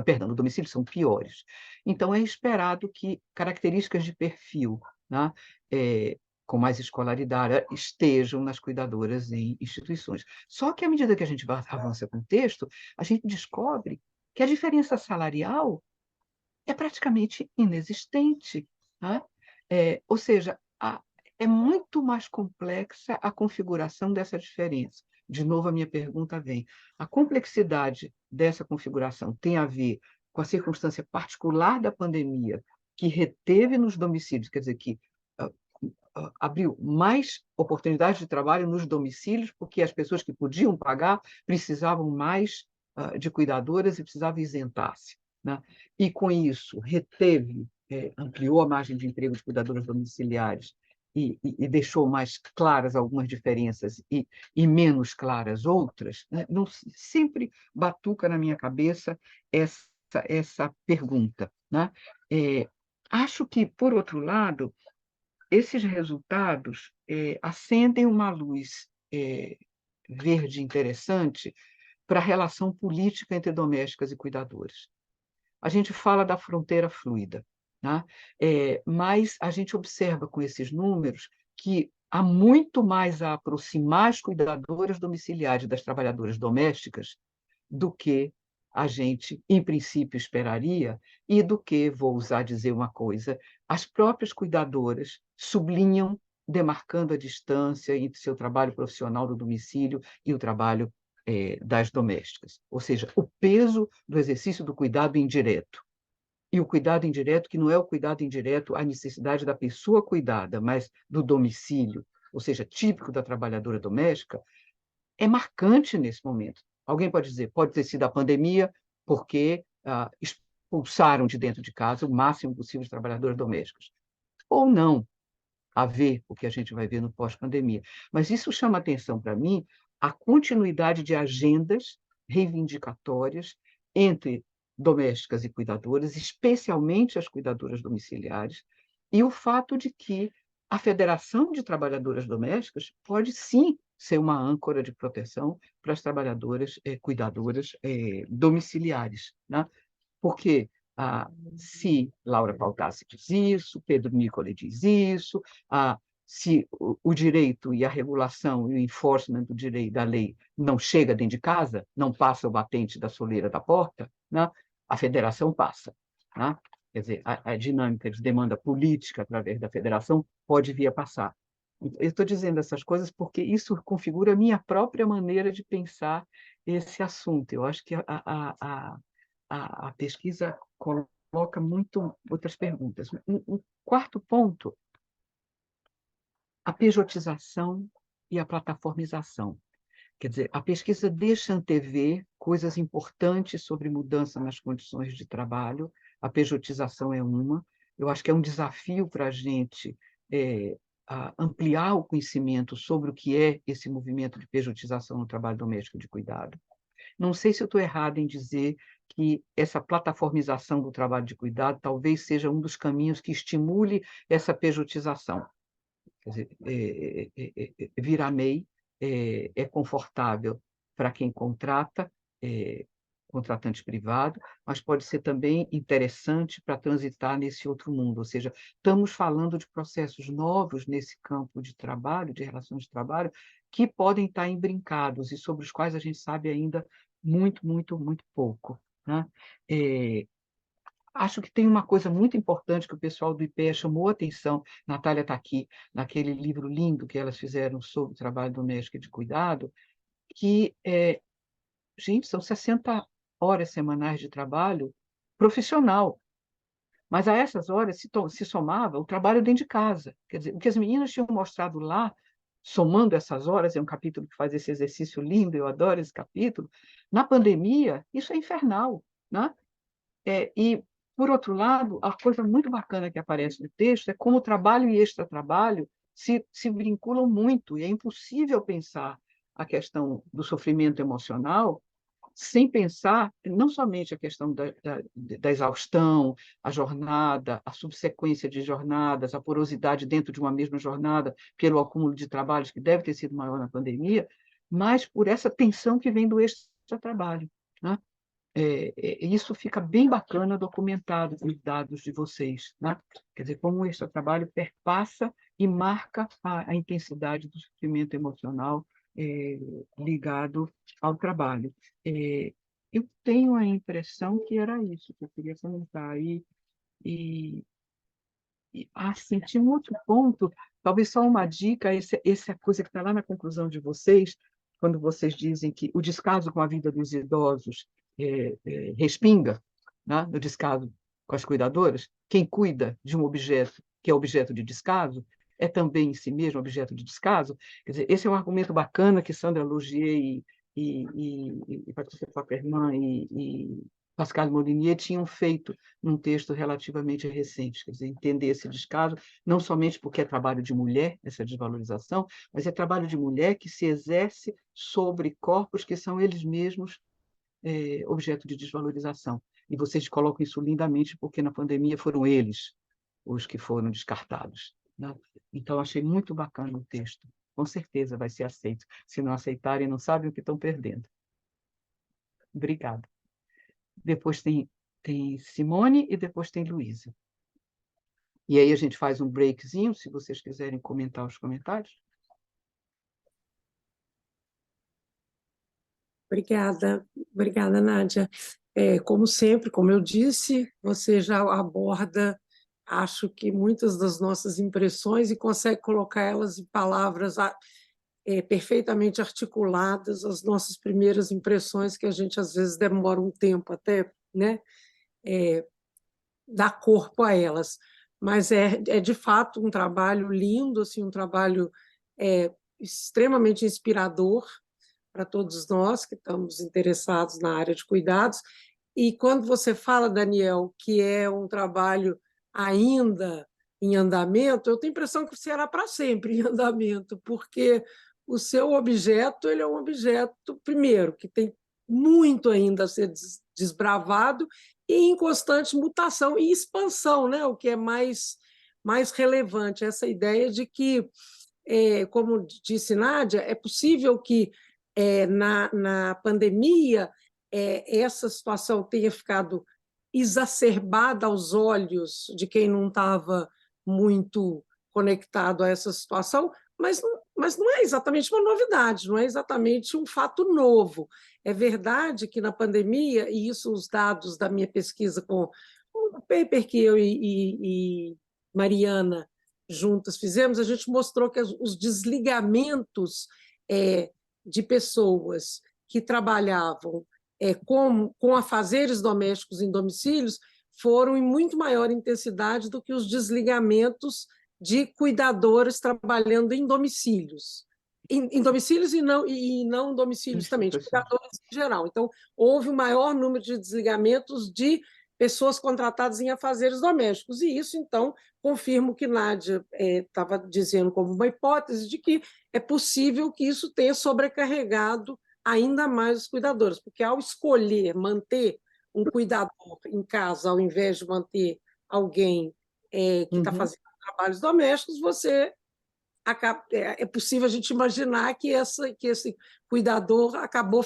Perdão, no domicílio são piores. Então, é esperado que características de perfil, né, com mais escolaridade, estejam nas cuidadoras em instituições. Só que, à medida que a gente avança com o texto, a gente descobre que a diferença salarial é praticamente inexistente. Né? Ou seja, é muito mais complexa a configuração dessa diferença. De novo, a minha pergunta vem: a complexidade dessa configuração tem a ver com a circunstância particular da pandemia, que reteve nos domicílios, quer dizer, que abriu mais oportunidades de trabalho nos domicílios, porque as pessoas que podiam pagar precisavam mais de cuidadoras e precisavam isentar-se. Né? E, com isso, ampliou a margem de emprego de cuidadoras domiciliares e deixou mais claras algumas diferenças e menos claras outras. Né? Não, sempre batuca na minha cabeça essa pergunta. Né? Acho que, por outro lado, esses resultados acendem uma luz verde interessante para a relação política entre domésticas e cuidadoras. A gente fala da fronteira fluida, né? Mas a gente observa com esses números que há muito mais a aproximar as cuidadoras domiciliares das trabalhadoras domésticas do que a gente, em princípio, esperaria, e do que, vou usar dizer uma coisa, as próprias cuidadoras sublinham, demarcando a distância entre seu trabalho profissional do domicílio e o trabalho das domésticas. Ou seja, o peso do exercício do cuidado indireto. E o cuidado indireto, que não é o cuidado indireto à necessidade da pessoa cuidada, mas do domicílio, ou seja, típico da trabalhadora doméstica, é marcante nesse momento. Alguém pode dizer, pode ter sido a pandemia, porque expulsaram de dentro de casa o máximo possível de trabalhadores domésticos. Ou não, a ver o que a gente vai ver no pós-pandemia. Mas isso chama atenção para mim a continuidade de agendas reivindicatórias entre domésticas e cuidadoras, especialmente as cuidadoras domiciliares, e o fato de que a Federação de Trabalhadoras Domésticas pode sim ser uma âncora de proteção para as trabalhadoras cuidadoras domiciliares, né? Porque se Laura Pautassi diz isso, Pedro Nicoli diz isso, se o direito e a regulação e o enforcement do direito da lei não chega dentro de casa, não passa o batente da soleira da porta, né? A federação passa, né? Quer dizer, a dinâmica de demanda política através da federação pode vir a passar. Eu estou dizendo essas coisas porque isso configura a minha própria maneira de pensar esse assunto. Eu acho que a pesquisa coloca muito outras perguntas. Um quarto ponto, a pejotização e a plataformização. Quer dizer, a pesquisa deixa antever coisas importantes sobre mudança nas condições de trabalho, a pejotização é uma. Eu acho que é um desafio para a gente ampliar o conhecimento sobre o que é esse movimento de pejotização no trabalho doméstico de cuidado. Não sei se eu estou errada em dizer que essa plataformização do trabalho de cuidado talvez seja um dos caminhos que estimule essa pejotização. Quer dizer, virar MEI é confortável para quem contrata, contratante privado, mas pode ser também interessante para transitar nesse outro mundo. Ou seja, estamos falando de processos novos nesse campo de trabalho, de relações de trabalho, que podem estar embrincados e sobre os quais a gente sabe ainda muito, muito, muito pouco, né? Acho que tem uma coisa muito importante que o pessoal do IPEA chamou a atenção, Natália está aqui, naquele livro lindo que elas fizeram sobre o trabalho doméstico e de cuidado, que, gente, são 60 horas semanais de trabalho profissional, mas a essas horas se somava o trabalho dentro de casa. Quer dizer, o que as meninas tinham mostrado lá, somando essas horas, é um capítulo que faz esse exercício lindo, eu adoro esse capítulo, na pandemia, isso é infernal, né? E, por outro lado, a coisa muito bacana que aparece no texto é como o trabalho e extratrabalho se vinculam muito, e é impossível pensar a questão do sofrimento emocional sem pensar não somente a questão da exaustão, a jornada, a subsequência de jornadas, a porosidade dentro de uma mesma jornada, pelo acúmulo de trabalhos, que deve ter sido maior na pandemia, mas por essa tensão que vem do extratrabalho, né? Isso fica bem bacana documentado nos dados de vocês, né? Quer dizer, como esse trabalho perpassa e marca a intensidade do sofrimento emocional ligado ao trabalho. Eu tenho a impressão que era isso que eu queria comentar. Assim, tinha um outro ponto, talvez só uma dica, essa coisa que está lá na conclusão de vocês, quando vocês dizem que o descaso com a vida dos idosos respinga, né, no descaso com as cuidadoras. Quem cuida de um objeto que é objeto de descaso é também em si mesmo objeto de descaso. Quer dizer, esse é um argumento bacana que Sandra Logier e Patrícia Papperman e Pascal Molinier tinham feito num texto relativamente recente. Quer dizer, entender esse descaso, não somente porque é trabalho de mulher, essa desvalorização, mas é trabalho de mulher que se exerce sobre corpos que são eles mesmos objeto de desvalorização. E vocês colocam isso lindamente, porque na pandemia foram eles os que foram descartados, né? Então, achei muito bacana o texto. Com certeza vai ser aceito. Se não aceitarem, não sabem o que estão perdendo. Obrigada. Depois tem Simone e depois tem Luísa. E aí a gente faz um breakzinho, se vocês quiserem comentar os comentários. Obrigada, Nádia. Como sempre, como eu disse, você já aborda, acho que muitas das nossas impressões e consegue colocar elas em palavras perfeitamente articuladas, as nossas primeiras impressões, que a gente às vezes demora um tempo até, né, dar corpo a elas. Mas é de fato um trabalho lindo, assim, um trabalho extremamente inspirador para todos nós que estamos interessados na área de cuidados, E quando você fala, Daniel, que é um trabalho ainda em andamento, eu tenho a impressão que será para sempre em andamento, porque o seu objeto ele é um objeto, primeiro, que tem muito ainda a ser desbravado e em constante mutação e expansão, né? O que é mais relevante, essa ideia de que, como disse Nádia, é possível que na pandemia essa situação tenha ficado exacerbada aos olhos de quem não estava muito conectado a essa situação, mas não é exatamente uma novidade, não é exatamente um fato novo. É verdade que na pandemia, e isso os dados da minha pesquisa com o paper que eu e Mariana juntas fizemos, a gente mostrou que os desligamentos de pessoas que trabalhavam com afazeres domésticos em domicílios foram em muito maior intensidade do que os desligamentos de cuidadores trabalhando em domicílios. Em domicílios e não domicílios também, de cuidadores em geral. Então, houve um maior número de desligamentos de pessoas contratadas em afazeres domésticos. E isso, então, confirma o que Nádia estava dizendo como uma hipótese de que é possível que isso tenha sobrecarregado ainda mais os cuidadores, porque ao escolher manter um cuidador em casa, ao invés de manter alguém que está fazendo trabalhos domésticos, é possível a gente imaginar que esse cuidador acabou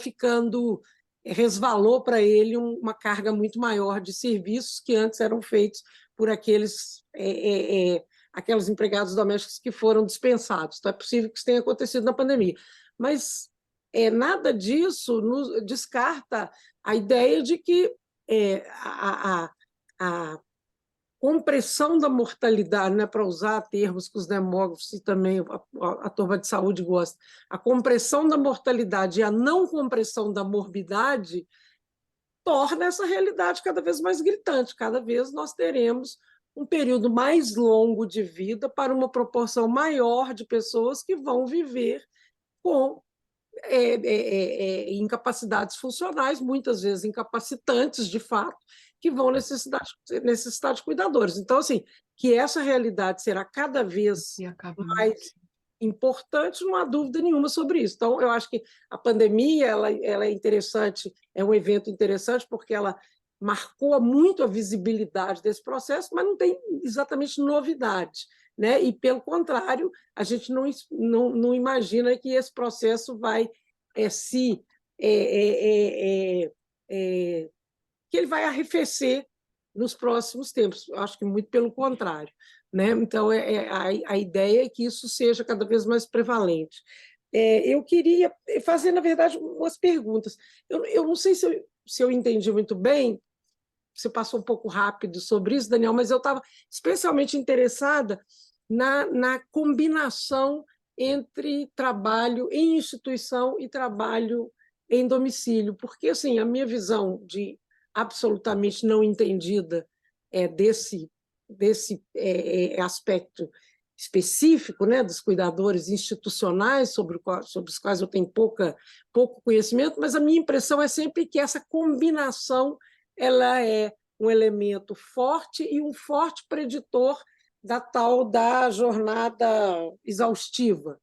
resvalou para ele uma carga muito maior de serviços que antes eram feitos por aqueles empregados domésticos que foram dispensados. Então, é possível que isso tenha acontecido na pandemia. Mas nada disso descarta a ideia de que a compressão da mortalidade, né, para usar termos que os demógrafos e também a turma de saúde gosta, a compressão da mortalidade e a não compressão da morbidade torna essa realidade cada vez mais gritante. Cada vez nós teremos um período mais longo de vida para uma proporção maior de pessoas que vão viver com incapacidades funcionais, muitas vezes incapacitantes, de fato, que vão necessitar de cuidadores. Então, assim, que essa realidade será cada vez mais importante, não há dúvida nenhuma sobre isso. Então, eu acho que a pandemia ela é interessante, é um evento interessante, porque ela marcou muito a visibilidade desse processo, mas não tem exatamente novidade. Né? E, pelo contrário, a gente não imagina que esse processo vai que ele vai arrefecer nos próximos tempos. Eu acho que muito pelo contrário. Né? Então, a ideia é que isso seja cada vez mais prevalente. Eu queria fazer, na verdade, umas perguntas. Eu não sei se eu entendi muito bem, você passou um pouco rápido sobre isso, Daniel, mas eu estava especialmente interessada na combinação entre trabalho em instituição e trabalho em domicílio, porque assim, a minha visão de absolutamente não entendida desse aspecto específico, né, dos cuidadores institucionais, sobre os quais eu tenho pouco conhecimento, mas a minha impressão é sempre que essa combinação ela é um elemento forte e um forte preditor da jornada exaustiva.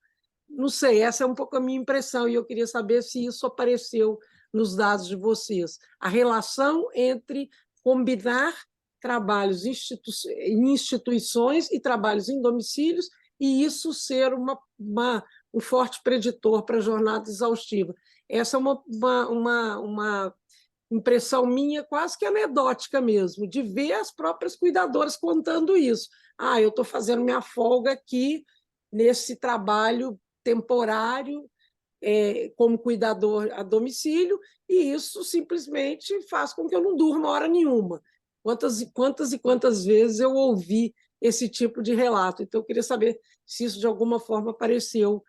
Não sei, essa é um pouco a minha impressão, e eu queria saber se isso apareceu nos dados de vocês. A relação entre combinar trabalhos em instituições e trabalhos em domicílios, e isso ser um forte preditor para a jornada exaustiva. Essa é uma impressão minha quase que anedótica mesmo, de ver as próprias cuidadoras contando isso. Eu estou fazendo minha folga aqui nesse trabalho temporário como cuidador a domicílio, e isso simplesmente faz com que eu não durma hora nenhuma. Quantas vezes eu ouvi esse tipo de relato? Então, eu queria saber se isso de alguma forma apareceu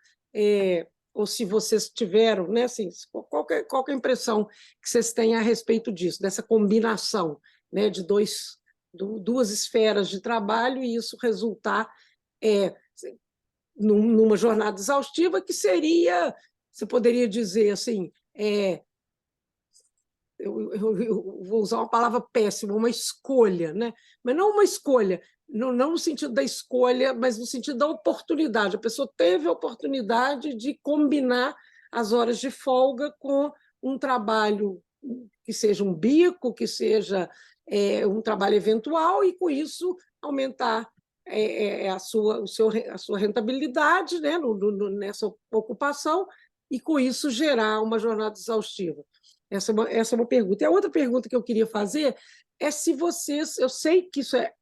ou se vocês tiveram, né, assim, qual é a impressão que vocês têm a respeito disso, dessa combinação, né, de duas esferas de trabalho e isso resultar numa jornada exaustiva que seria, você poderia dizer assim, eu vou usar uma palavra péssima, uma escolha, né? Mas não uma escolha, não no sentido da escolha, mas no sentido da oportunidade. A pessoa teve a oportunidade de combinar as horas de folga com um trabalho que seja um bico, que seja um trabalho eventual, e com isso aumentar a sua rentabilidade, né, nessa ocupação, e com isso gerar uma jornada exaustiva. Essa é uma pergunta. E a outra pergunta que eu queria fazer é se vocês... Eu sei que isso é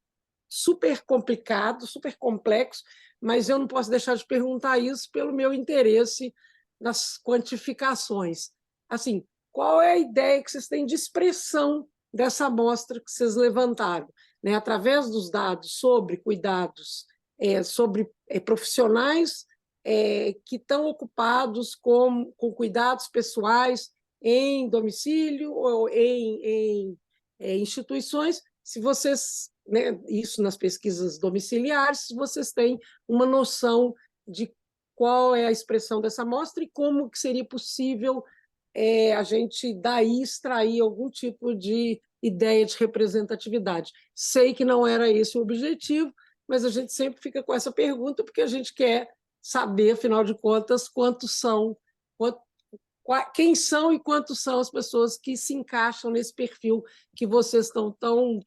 super complicado, super complexo, mas eu não posso deixar de perguntar isso pelo meu interesse nas quantificações. Assim, qual é a ideia que vocês têm de expressão dessa amostra que vocês levantaram, né? Através dos dados sobre cuidados, sobre profissionais que estão ocupados com cuidados pessoais em domicílio ou em instituições, se vocês, né, isso nas pesquisas domiciliares, se vocês têm uma noção de qual é a expressão dessa amostra e como que seria possível a gente daí extrair algum tipo de ideia de representatividade. Sei que não era esse o objetivo, mas a gente sempre fica com essa pergunta porque a gente quer saber, afinal de contas, quem são e quantos são as pessoas que se encaixam nesse perfil que vocês estão tão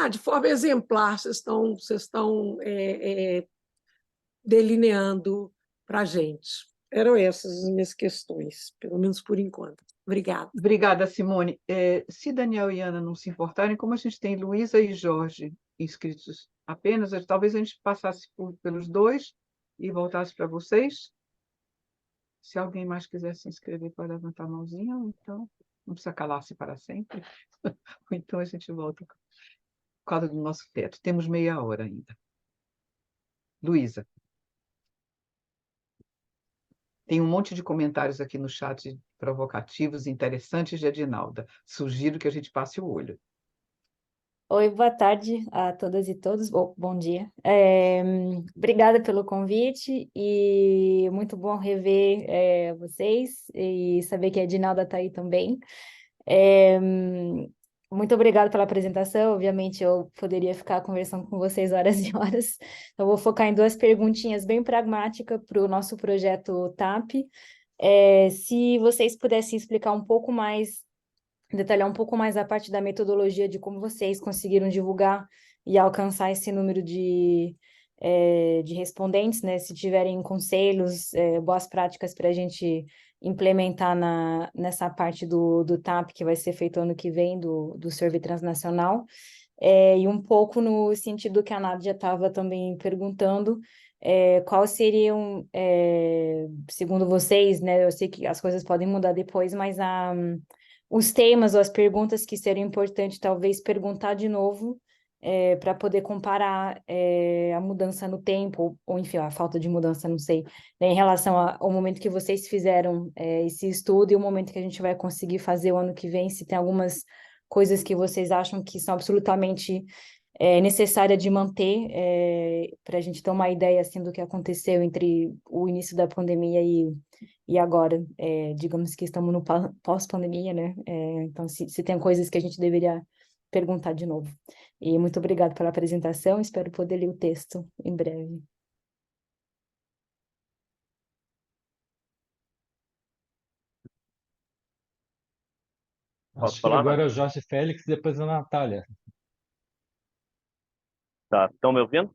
de forma exemplar, vocês estão delineando para a gente. Eram essas as minhas questões, pelo menos por enquanto. Obrigada. Obrigada, Simone. Se Daniel e Ana não se importarem, como a gente tem Luísa e Jorge inscritos apenas, talvez a gente passasse pelos dois e voltasse para vocês. Se alguém mais quiser se inscrever, pode levantar a mãozinha, ou então não precisa calar-se para sempre. Ou então a gente volta por causa do nosso teto. Temos meia hora ainda. Luísa. Tem um monte de comentários aqui no chat provocativos, interessantes de Adinalda. Sugiro que a gente passe o olho. Oi, boa tarde a todas e todos. Bom dia. Obrigada pelo convite e muito bom rever vocês e saber que a Edinalda está aí também. Muito obrigada pela apresentação. Obviamente, eu poderia ficar conversando com vocês horas e horas. Eu vou focar em duas perguntinhas bem pragmáticas para o nosso projeto TAP. Se vocês pudessem explicar um pouco mais, detalhar um pouco mais a parte da metodologia de como vocês conseguiram divulgar e alcançar esse número de respondentes, né? Se tiverem conselhos, boas práticas para a gente implementar nessa parte do TAP, que vai ser feito ano que vem, do Survey Transnacional, e um pouco no sentido que a Nádia estava também perguntando, quais seriam, segundo vocês, né? Eu sei que as coisas podem mudar depois, mas os temas ou as perguntas que seriam importantes, talvez perguntar de novo, para poder comparar a mudança no tempo, ou enfim, a falta de mudança, não sei, né, em relação ao momento que vocês fizeram esse estudo e o momento que a gente vai conseguir fazer o ano que vem, se tem algumas coisas que vocês acham que são absolutamente necessárias de manter, para a gente ter uma ideia assim, do que aconteceu entre o início da pandemia e agora, digamos que estamos no pós-pandemia, né? Então, se tem coisas que a gente deveria perguntar de novo. E muito obrigada pela apresentação, espero poder ler o texto em breve. Acho que agora é o Jorge Félix, depois a Natália. Tá, estão me ouvindo?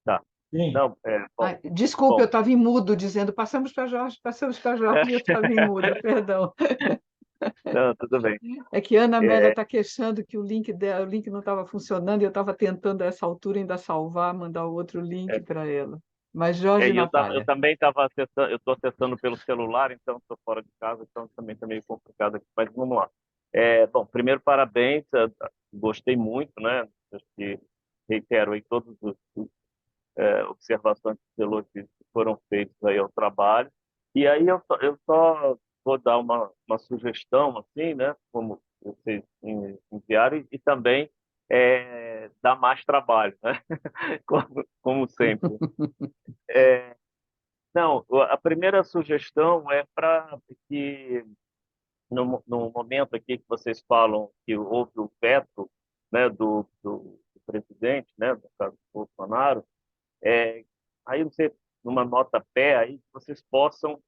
Tá. Sim. Não, bom, Desculpe, bom. eu estava em mudo, dizendo passamos para Jorge, e eu estava em mudo, perdão. Não, tudo bem. É que Ana Amélia está queixando que o link não estava funcionando e eu estava tentando, a essa altura, ainda salvar, mandar o outro link para ela. Mas Jorge e eu Natália. também estava acessando, eu estou acessando pelo celular, então estou fora de casa, então também está meio complicado aqui, mas vamos lá. Bom, primeiro, parabéns, gostei muito, né? Acho que reitero aí todas as observações e elogios que foram feitos aí ao trabalho. E aí eu só vou dar uma sugestão, assim, né? Como vocês enviaram, e também dar mais trabalho, né? Como sempre. Então, assim, eu acho que, assim, a gente tem que, Não, a primeira sugestão é para que, no momento aqui que vocês falam que houve o veto, né, do presidente, né, do caso do Bolsonaro, aí você, numa nota pé, aí vocês possam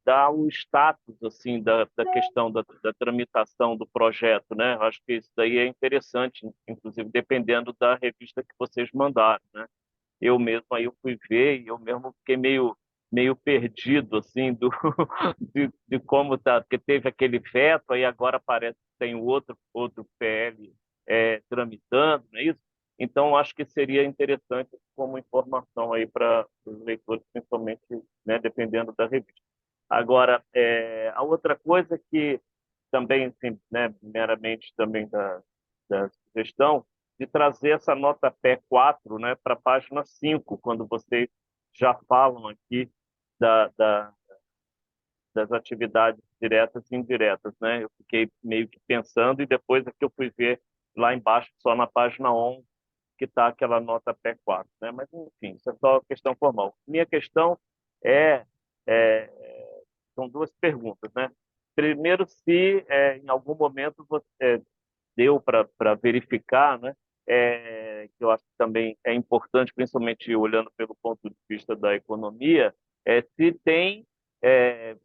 dar o status assim da questão da tramitação do projeto, né? Eu acho que isso daí é interessante, inclusive dependendo da revista que vocês mandaram, né? Eu mesmo aí eu fui ver e eu mesmo fiquei meio perdido assim de como tá, porque teve aquele veto aí agora parece que tem outro PL tramitando, não é isso? Então acho que seria interessante como informação aí para os leitores, principalmente, né, dependendo da revista. Agora, a outra coisa que também, assim, né, meramente também da sugestão, de trazer essa nota pé 4, né, para a página 5, quando vocês já falam aqui da das atividades diretas e indiretas, né? Eu fiquei meio que pensando e depois é que eu fui ver lá embaixo, só na página 11, que está aquela nota pé 4, né? Mas, enfim, isso é só questão formal. Minha questão é, é são duas perguntas, né? Primeiro, se em algum momento você deu para verificar, né? Que eu acho que também é importante, principalmente olhando pelo ponto de vista da economia, se tem, é,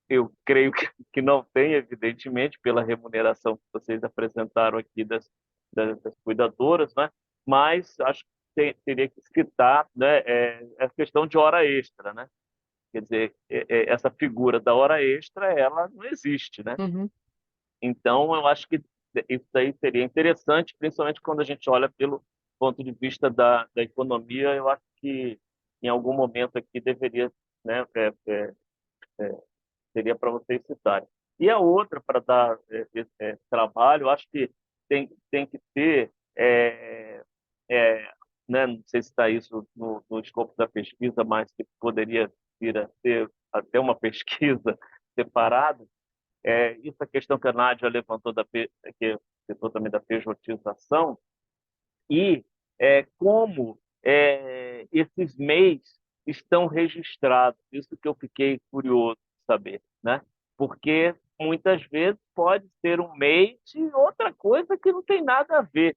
eu creio que não tem, evidentemente, pela remuneração que vocês apresentaram aqui das cuidadoras, né? Mas acho que teria que citar, né, a questão de hora extra, né? Quer dizer, essa figura da hora extra, ela não existe, né? Uhum. Então, eu acho que isso aí seria interessante, principalmente quando a gente olha pelo ponto de vista da economia. Eu acho que em algum momento aqui deveria, né, seria para vocês citarem. E a outra, para dar trabalho, eu acho que tem que ter, né, não sei se está isso no escopo da pesquisa, mas que poderia vir a ser até uma pesquisa separada, isso a questão que a Nádia levantou, que citou também da pejotização, e como esses MEIs estão registrados. Isso que eu fiquei curioso de saber, né? Porque muitas vezes pode ser um MEI de outra coisa que não tem nada a ver,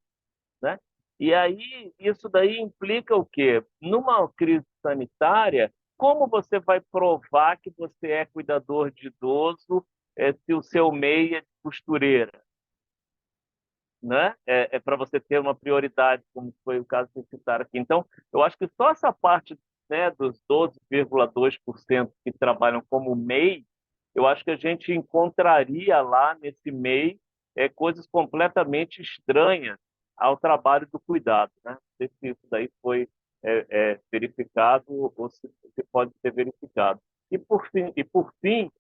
né? E aí isso daí implica o quê? Numa crise sanitária, como você vai provar que você é cuidador de idoso se o seu MEI é de costureira? Né? Para você ter uma prioridade, como foi o caso que vocês citaram aqui. Então, eu acho que só essa parte, né, dos 12,2% que trabalham como MEI, eu acho que a gente encontraria lá nesse MEI coisas completamente estranhas ao trabalho do cuidado. Né? Não sei se isso daí foi verificado ou se pode ser verificado. E por fim,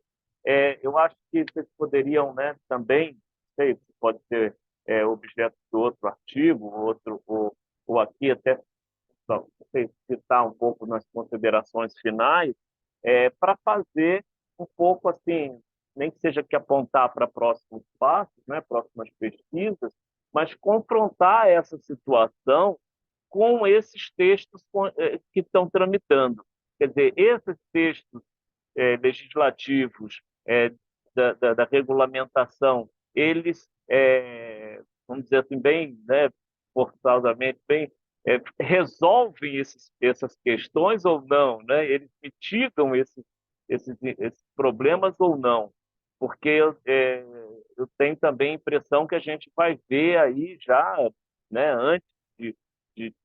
eu acho que vocês poderiam, né, também, não sei se pode ser objeto de outro artigo, ou aqui até não sei, citar um pouco nas considerações finais, para fazer um pouco assim, nem que seja que apontar para próximos passos, né, próximas pesquisas, mas confrontar essa situação com esses textos que estão tramitando. Quer dizer, esses textos legislativos da regulamentação, eles, vamos dizer assim, bem, né, forçadamente, bem, resolvem essas questões ou não, né? Eles mitigam esses problemas ou não? Porque eu tenho também a impressão que a gente vai ver aí já, né, antes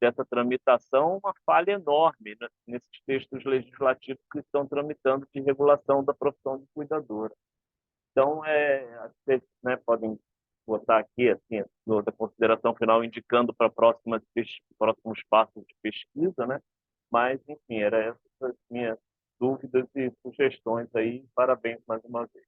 dessa tramitação, uma falha enorme, né, nesses textos legislativos que estão tramitando de regulação da profissão de cuidadora. Então, vocês, né, podem botar aqui assim, da consideração final, indicando para próximos passos de pesquisa, né? Mas, enfim, eram essas as minhas dúvidas e sugestões aí. Parabéns mais uma vez.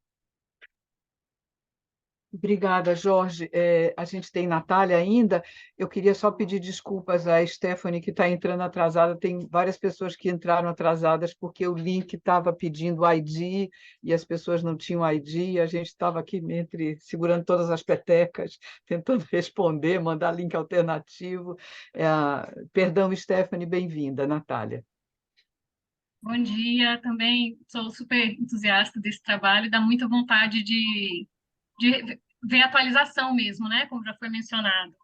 Obrigada, Jorge. A gente tem Natália ainda. Eu queria só pedir desculpas à Stephanie, que está entrando atrasada. Tem várias pessoas que entraram atrasadas porque o link estava pedindo ID e as pessoas não tinham ID. E a gente estava aqui segurando todas as petecas, tentando responder, mandar link alternativo. Perdão, Stephanie, bem-vinda, Natália. Bom dia, também sou super entusiasta desse trabalho, dá muita vontade de ver atualização mesmo, né? Como já foi mencionado.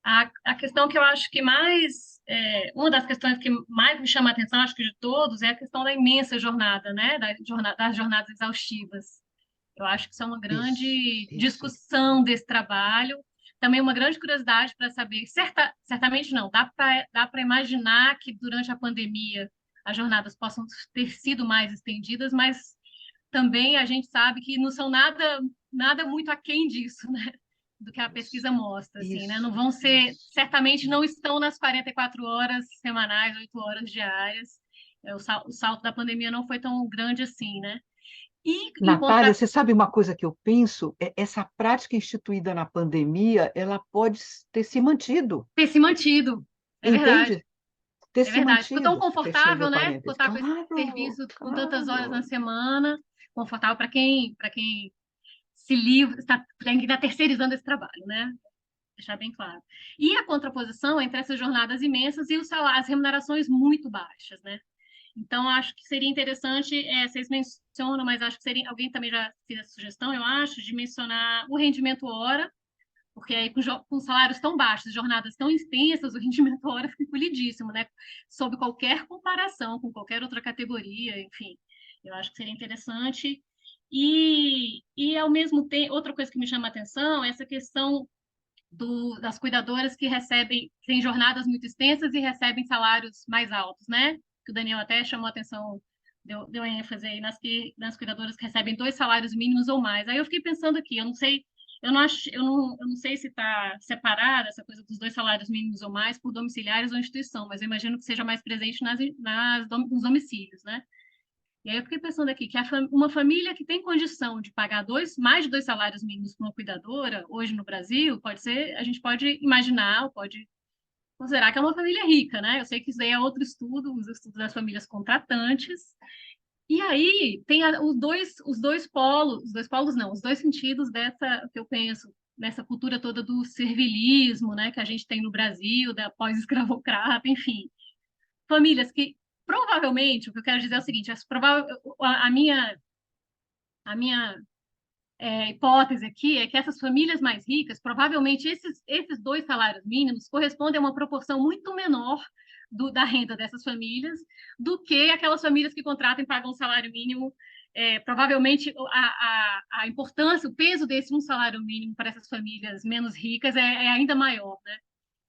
A questão que eu acho que mais, uma das questões que mais me chama a atenção, acho que de todos, é a questão da imensa jornada, né? Das jornadas exaustivas. Eu acho que isso é uma Isso, grande isso. discussão desse trabalho. Também uma grande curiosidade para saber, certamente não, dá para imaginar que durante a pandemia as jornadas possam ter sido mais estendidas, mas também a gente sabe que não são nada muito aquém disso, né? Do que a pesquisa mostra, assim, né? Não Isso, vão ser, isso. certamente não estão nas 44 horas semanais, 8 horas diárias. O salto da pandemia não foi tão grande assim, né? E em Natália, contra você sabe uma coisa que eu penso? Essa prática instituída na pandemia, ela pode ter se mantido, ter se mantido, é verdade, entende? Ter é se verdade. Ficou tão mantido, fechando confortável, o né? parênteses. Botar com esse Claro, serviço com tantas horas na claro. semana, confortável para quem se livra, está terceirizando esse trabalho, né? Deixar bem claro. E a contraposição entre essas jornadas imensas e as remunerações muito baixas, né? Então, acho que seria interessante, vocês mencionam, mas acho que seria, alguém também já fez essa sugestão, eu acho, de mencionar o rendimento hora, porque aí com salários tão baixos, jornadas tão extensas, o rendimento hora fica encolhidíssimo, né? Sob qualquer comparação com qualquer outra categoria, enfim, eu acho que seria interessante. E ao mesmo tempo, outra coisa que me chama a atenção é essa questão das cuidadoras que têm jornadas muito extensas e recebem salários mais altos, né? Que o Daniel até chamou a atenção, deu ênfase aí nas cuidadoras que recebem 2 salários mínimos ou mais. Aí eu fiquei pensando aqui, eu não sei, eu não sei se está separada essa coisa dos 2 salários mínimos ou mais por domiciliares ou instituição, mas eu imagino que seja mais presente nos domicílios, né? E aí eu fiquei pensando aqui que uma família que tem condição de pagar mais de 2 salários mínimos para uma cuidadora, hoje no Brasil, a gente pode imaginar, ou pode considerar que é uma família rica, né? Eu sei que isso daí é outro estudo, os estudos das famílias contratantes. E aí tem os dois polos não, os dois sentidos dessa, que eu penso, nessa cultura toda do servilismo, né, que a gente tem no Brasil, da pós-escravocrata, enfim, famílias que provavelmente, o que eu quero dizer é o seguinte, a minha hipótese aqui é que essas famílias mais ricas, provavelmente esses 2 salários mínimos correspondem a uma proporção muito menor da renda dessas famílias do que aquelas famílias que contratam e pagam um salário mínimo. Provavelmente a importância, o peso desse um salário mínimo para essas famílias menos ricas é ainda maior, né?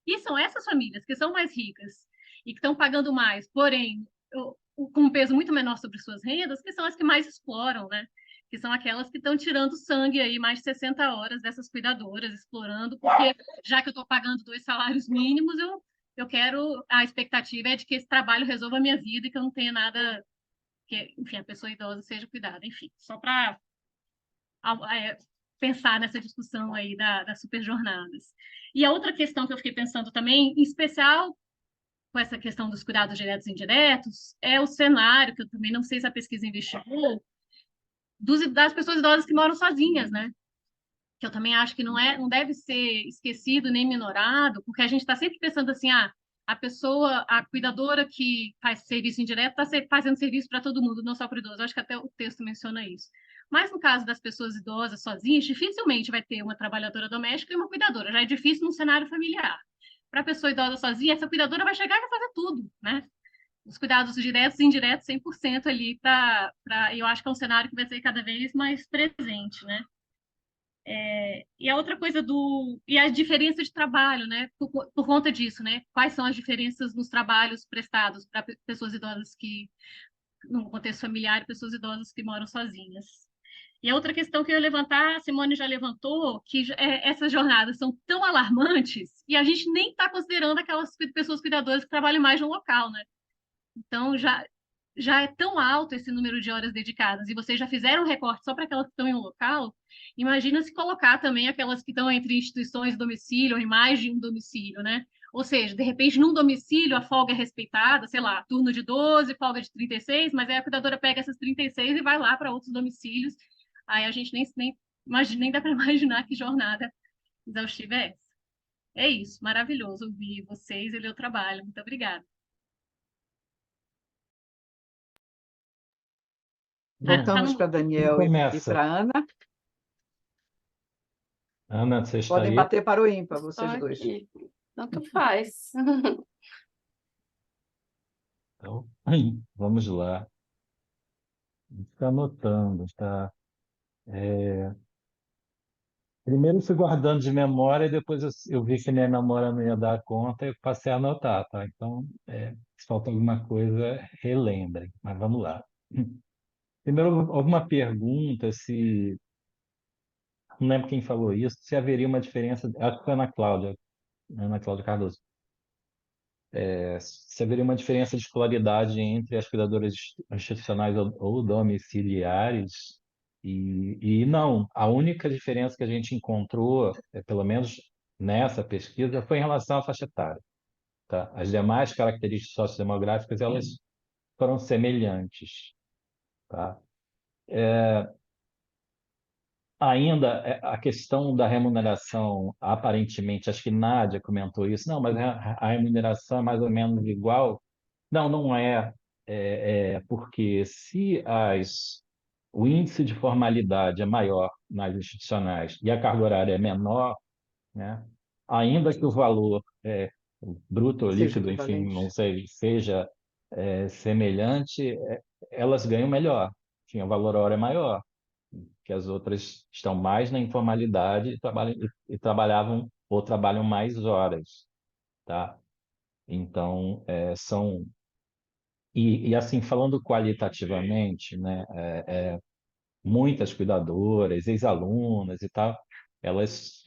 E são essas famílias que são mais ricas e que estão pagando mais, porém, com um peso muito menor sobre suas rendas, que são as que mais exploram, né? Que são aquelas que estão tirando sangue aí, mais de 60 horas dessas cuidadoras, explorando, porque já que eu estou pagando 2 salários mínimos, a expectativa é de que esse trabalho resolva a minha vida e que eu não tenha nada, que, enfim, a pessoa idosa seja cuidada, enfim, só para pensar nessa discussão aí das superjornadas. E a outra questão que eu fiquei pensando também, em especial com essa questão dos cuidados diretos e indiretos, é o cenário, que eu também não sei se a pesquisa investigou, das pessoas idosas que moram sozinhas, né? Que eu também acho que não deve ser esquecido nem minorado, porque a gente está sempre pensando assim, a cuidadora que faz serviço indireto está fazendo serviço para todo mundo, não só para o idoso. Eu acho que até o texto menciona isso. Mas no caso das pessoas idosas sozinhas, dificilmente vai ter uma trabalhadora doméstica e uma cuidadora. Já é difícil num cenário familiar. Para a pessoa idosa sozinha, essa cuidadora vai chegar e vai fazer tudo, né? Os cuidados diretos e indiretos 100% ali eu acho que é um cenário que vai ser cada vez mais presente, né? E a outra coisa e a diferença de trabalho, né? Por conta disso, né? Quais são as diferenças nos trabalhos prestados para pessoas idosas no contexto familiar, e pessoas idosas que moram sozinhas. E a outra questão que eu ia levantar, a Simone já levantou, que essas jornadas são tão alarmantes e a gente nem está considerando aquelas pessoas cuidadoras que trabalham mais no local, né? Então, já é tão alto esse número de horas dedicadas, e vocês já fizeram um recorte só para aquelas que estão em um local, imagina se colocar também aquelas que estão entre instituições e domicílio, ou em mais de um domicílio, né? Ou seja, de repente, num domicílio a folga é respeitada, sei lá, turno de 12, folga de 36, mas aí a cuidadora pega essas 36 e vai lá para outros domicílios. Aí a gente nem dá para imaginar que jornada exaustiva é essa. É isso, maravilhoso ouvir vocês e ler o trabalho. Muito obrigada. Voltamos para Quem Daniel e começa? para Ana. Ana, você está Podem aí? bater para o ímpar, Estou vocês dois. aqui. Tanto faz. Então, vamos lá. Está anotando, tá? Primeiro fui guardando de memória e depois eu vi que minha memória não ia dar conta e eu passei a anotar, tá? Então, se falta alguma coisa, relembrem. Mas vamos lá. Primeiro, alguma pergunta, se... Não lembro quem falou isso, se haveria uma diferença... Acho que foi a Ana Cláudia Cardoso. Se haveria uma diferença de escolaridade entre as cuidadoras institucionais ou domiciliares, e não, a única diferença que a gente encontrou, pelo menos nessa pesquisa, foi em relação à faixa etária, tá? As demais características sociodemográficas, elas foram semelhantes, tá? Ainda a questão da remuneração, aparentemente, acho que Nádia comentou isso, não, mas a remuneração é mais ou menos igual. Não, não é. Porque se o índice de formalidade é maior nas institucionais e a carga horária é menor, né, ainda que o valor bruto ou Seja líquido, enfim, não equivalente. sei, seja semelhante, elas ganham melhor. Enfim, o valor hora é maior, que as outras estão mais na informalidade e trabalhavam ou trabalham mais horas, tá? Então, assim, falando qualitativamente, né, muitas cuidadoras, ex-alunas e tal, elas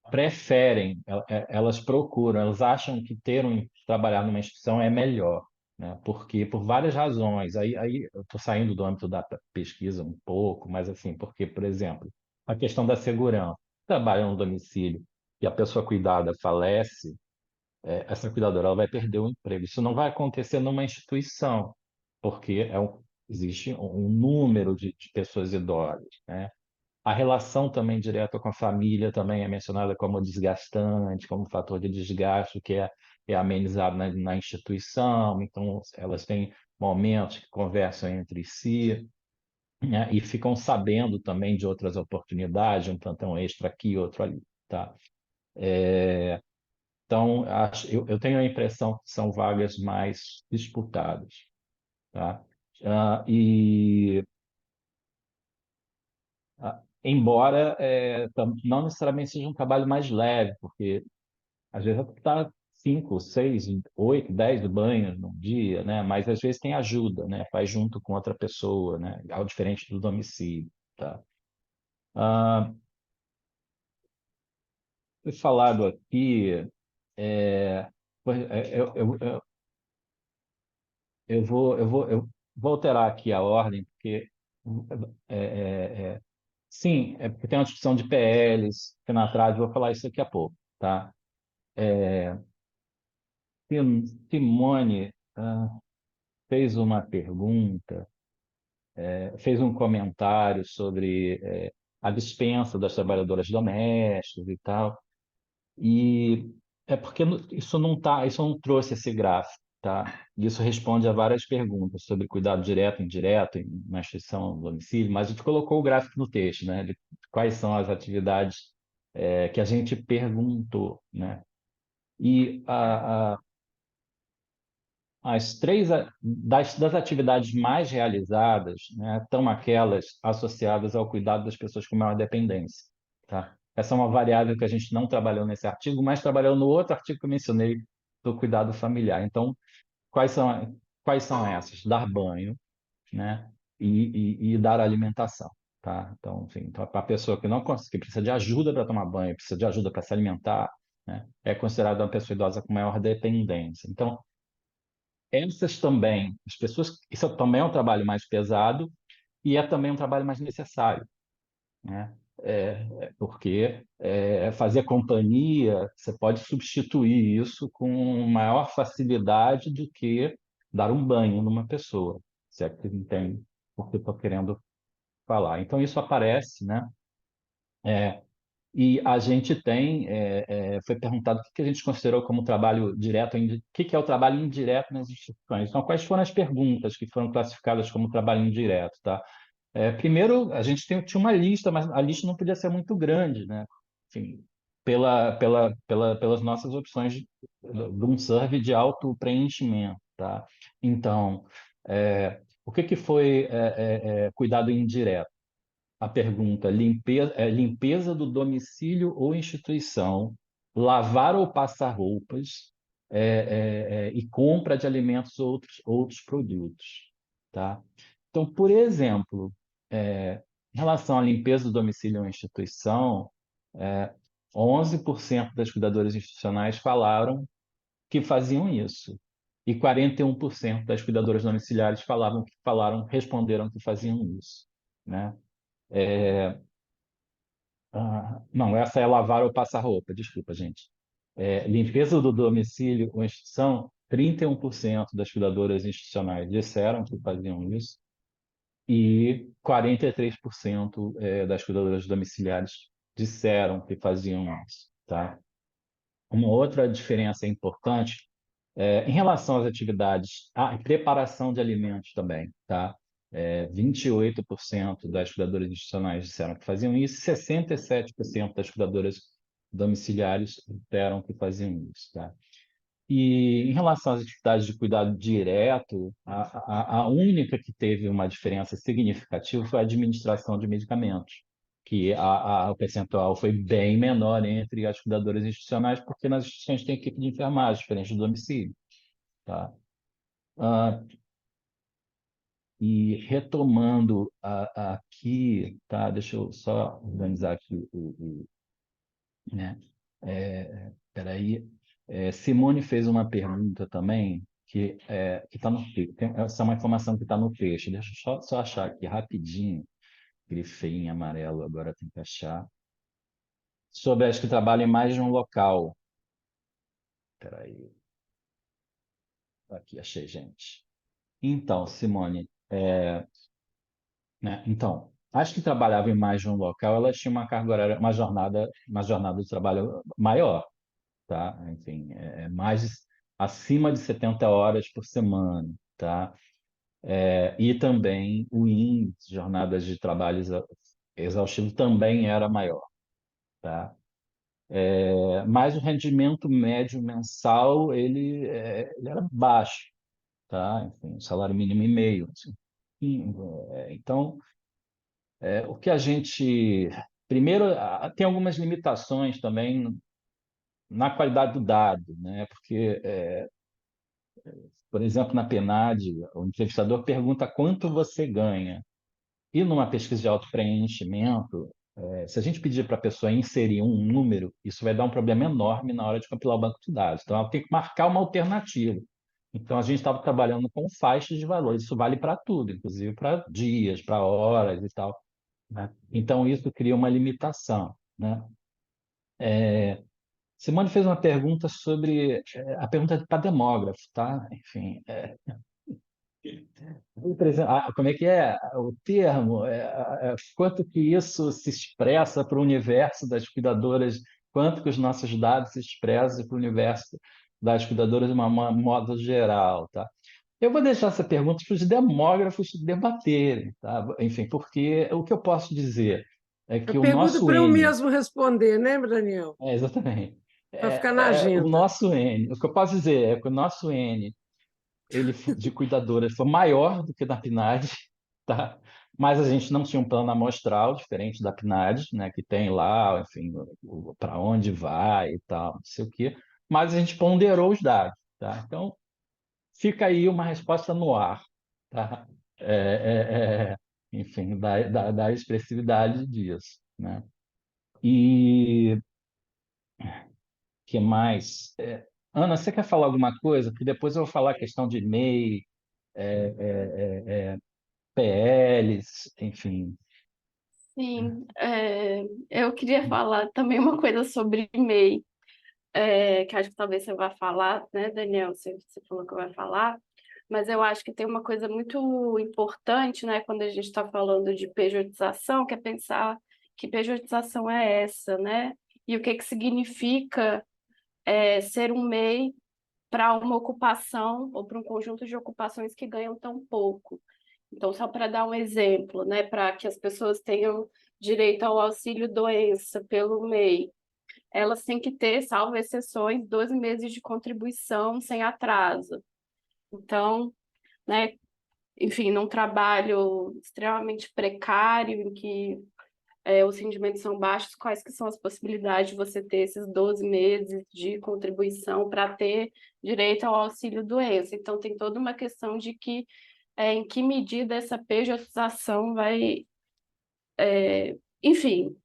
preferem, elas procuram, elas acham que trabalhar numa instituição é melhor, né? Porque por várias razões. Aí eu estou saindo do âmbito da pesquisa um pouco, mas assim, porque, por exemplo, a questão da segurança, trabalha no domicílio e a pessoa cuidada falece, essa cuidadora ela vai perder o emprego. Isso não vai acontecer numa instituição, porque existe um número de pessoas idosas, né? A relação também direta com a família também é mencionada como desgastante, como fator de desgaste que é amenizado na instituição. Então, elas têm momentos que conversam entre si, né? E ficam sabendo também de outras oportunidades, um plantão extra aqui, outro ali, tá? Então, eu tenho a impressão que são vagas mais disputadas, tá? E embora não necessariamente seja um trabalho mais leve, porque às vezes está 5, 6, 8, 10 banhos no dia, né? Mas às vezes tem ajuda, né? Faz junto com outra pessoa, né? Algo diferente do domicílio, tá? Ah, Foi falado aqui, é, eu vou alterar aqui a ordem, porque é, é, é, sim, é porque tem uma discussão de PLs, que na atrás, vou falar isso daqui a pouco, tá? Simone fez uma pergunta, fez um comentário sobre a dispensa das trabalhadoras domésticas e tal, e é porque isso não trouxe esse gráfico, tá? Isso responde a várias perguntas sobre cuidado direto, indireto, na instituição, no domicílio, mas a gente colocou o gráfico no texto, né? De quais são as atividades que a gente perguntou, né? E as das atividades mais realizadas, né, estão aquelas associadas ao cuidado das pessoas com maior dependência, tá? Essa é uma variável que a gente não trabalhou nesse artigo, mas trabalhou no outro artigo que eu mencionei do cuidado familiar. Então, quais são, quais são essas? Dar banho, né, e dar alimentação, tá? Então, enfim, então, a pessoa que não consegue, que precisa de ajuda para tomar banho, precisa de ajuda para se alimentar, né, é considerada uma pessoa idosa com maior dependência. Então, essas também, as pessoas, isso também é um trabalho mais pesado e é também um trabalho mais necessário, né? Porque fazer companhia, você pode substituir isso com maior facilidade do que dar um banho numa pessoa, se é que entende o que eu estou querendo falar. Então, isso aparece, né? E a gente tem, foi perguntado o que a gente considerou como trabalho direto, o que é o trabalho indireto nas instituições. Então, quais foram as perguntas que foram classificadas como trabalho indireto, tá? Primeiro, a gente tinha uma lista, mas a lista não podia ser muito grande, né? Enfim, pelas nossas opções de um survey de auto-preenchimento, tá? Então, o que foi cuidado indireto? A pergunta: limpeza do domicílio ou instituição, lavar ou passar roupas, e compra de alimentos ou outros produtos, tá? Então, por exemplo, em relação à limpeza do domicílio ou instituição, é, 11% das cuidadoras institucionais falaram que faziam isso. E 41% das cuidadoras domiciliares responderam que faziam isso, né? Não, essa é lavar ou passar roupa, desculpa, gente. Limpeza do domicílio ou instituição, 31% das cuidadoras institucionais disseram que faziam isso e 43% das cuidadoras domiciliares disseram que faziam isso, tá? Uma outra diferença importante em relação às atividades, preparação de alimentos também, tá? 28% das cuidadoras institucionais disseram que faziam isso, 67% das cuidadoras domiciliares disseram que faziam isso, tá? E em relação às atividades de cuidado direto, a única que teve uma diferença significativa foi a administração de medicamentos, que o percentual foi bem menor entre as cuidadoras institucionais, porque nas instituições tem equipe de enfermagem, diferente do domicílio, tá? E retomando aqui, tá? Deixa eu só organizar aqui né? Peraí. Simone fez uma pergunta também que está no texto. Essa é uma informação que está no texto. Deixa eu só achar aqui rapidinho. Grifei em amarelo, agora tem que achar. Sobre as que trabalham em mais de um local. Peraí. Aqui, achei, gente. Então, Simone, né? Então, as que trabalhavam em mais de um local, elas tinham uma carga horária, uma jornada de trabalho maior, tá? Enfim, mais acima de 70 horas por semana, tá? E também o índice de jornadas de trabalho exaustivo também era maior, tá? Mas o rendimento médio mensal ele era baixo, tá? Enfim, salário mínimo e meio, assim. Então, o que a gente. Primeiro, tem algumas limitações também na qualidade do dado, né? Porque, por exemplo, na PNAD, o entrevistador pergunta quanto você ganha. E numa pesquisa de autopreenchimento, se a gente pedir para a pessoa inserir um número, isso vai dar um problema enorme na hora de compilar o banco de dados. Então, ela tem que marcar uma alternativa. Então, a gente estava trabalhando com faixas de valores. Isso vale para tudo, inclusive para dias, para horas e tal, né? Então, isso cria uma limitação, né? Simone fez uma pergunta sobre a pergunta para demógrafo, tá? Enfim, por exemplo, como é que é o termo? Quanto que isso se expressa para o universo das cuidadoras? Quanto que os nossos dados se expressam para o universo das cuidadoras de uma modo geral, tá? Eu vou deixar essa pergunta para os demógrafos debaterem, tá? Enfim, porque o que eu posso dizer é Eu que o pergunto nosso para eu N, mesmo responder, né, Daniel? exatamente, Para ficar na o agenda. nosso N, o que eu posso dizer é que o nosso N de cuidadoras foi maior do que da PNAD, tá? Mas a gente não tinha um plano amostral diferente da PNAD, né? Que tem lá, enfim, para onde vai e tal, não sei o quê. Mas a gente ponderou os dados, tá? Então, fica aí uma resposta no ar, tá? Enfim, da expressividade disso, né? E que mais? Ana, você quer falar alguma coisa? Porque depois eu vou falar a questão de MEI, PLs, enfim. Sim, eu queria falar também uma coisa sobre MEI, que acho que talvez você vá falar, né, Daniel? Você falou que vai falar, mas eu acho que tem uma coisa muito importante, né, quando a gente está falando de pejotização, que é pensar que pejotização é essa, né? E o que significa ser um MEI para uma ocupação ou para um conjunto de ocupações que ganham tão pouco. Então, só para dar um exemplo, né, para que as pessoas tenham direito ao auxílio-doença pelo MEI, elas têm que ter, salvo exceções, 12 meses de contribuição sem atraso. Então, né, enfim, num trabalho extremamente precário, em que os rendimentos são baixos, quais que são as possibilidades de você ter esses 12 meses de contribuição para ter direito ao auxílio-doença? Então, tem toda uma questão de que em que medida essa pejotização vai, enfim,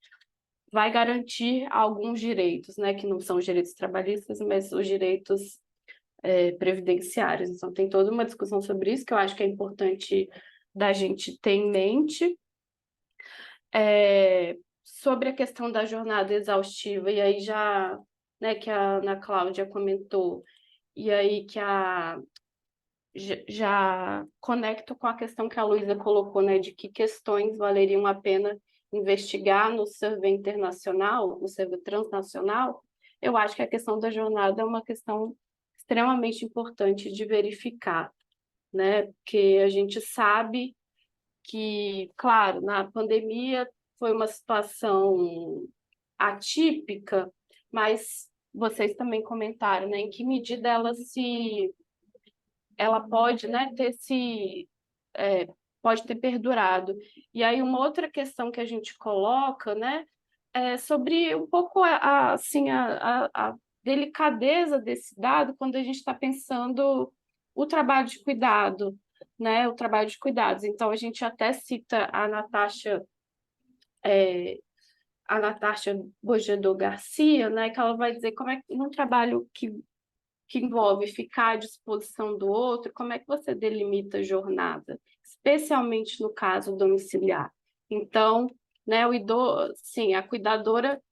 vai garantir alguns direitos, né, que não são os direitos trabalhistas, mas os direitos previdenciários. Então, tem toda uma discussão sobre isso que eu acho que é importante da gente ter em mente. Sobre a questão da jornada exaustiva, e aí já, né, que a Ana Cláudia comentou, e aí que já conecto com a questão que a Luísa colocou, né, de que questões valeriam a pena investigar no survey internacional, no survey transnacional. Eu acho que a questão da jornada é uma questão extremamente importante de verificar, né, porque a gente sabe que, claro, na pandemia foi uma situação atípica, mas vocês também comentaram, né, em que medida ela pode, né, pode ter perdurado. E aí uma outra questão que a gente coloca, né, é sobre um pouco assim, a delicadeza desse dado quando a gente está pensando o trabalho de cuidado, né, o trabalho de cuidados. Então, a gente até cita a Natasha Bojedor Garcia, né, que ela vai dizer como é que num trabalho que envolve ficar à disposição do outro, como é que você delimita a jornada, especialmente no caso domiciliar. Então, né, o idoso, sim, a cuidadora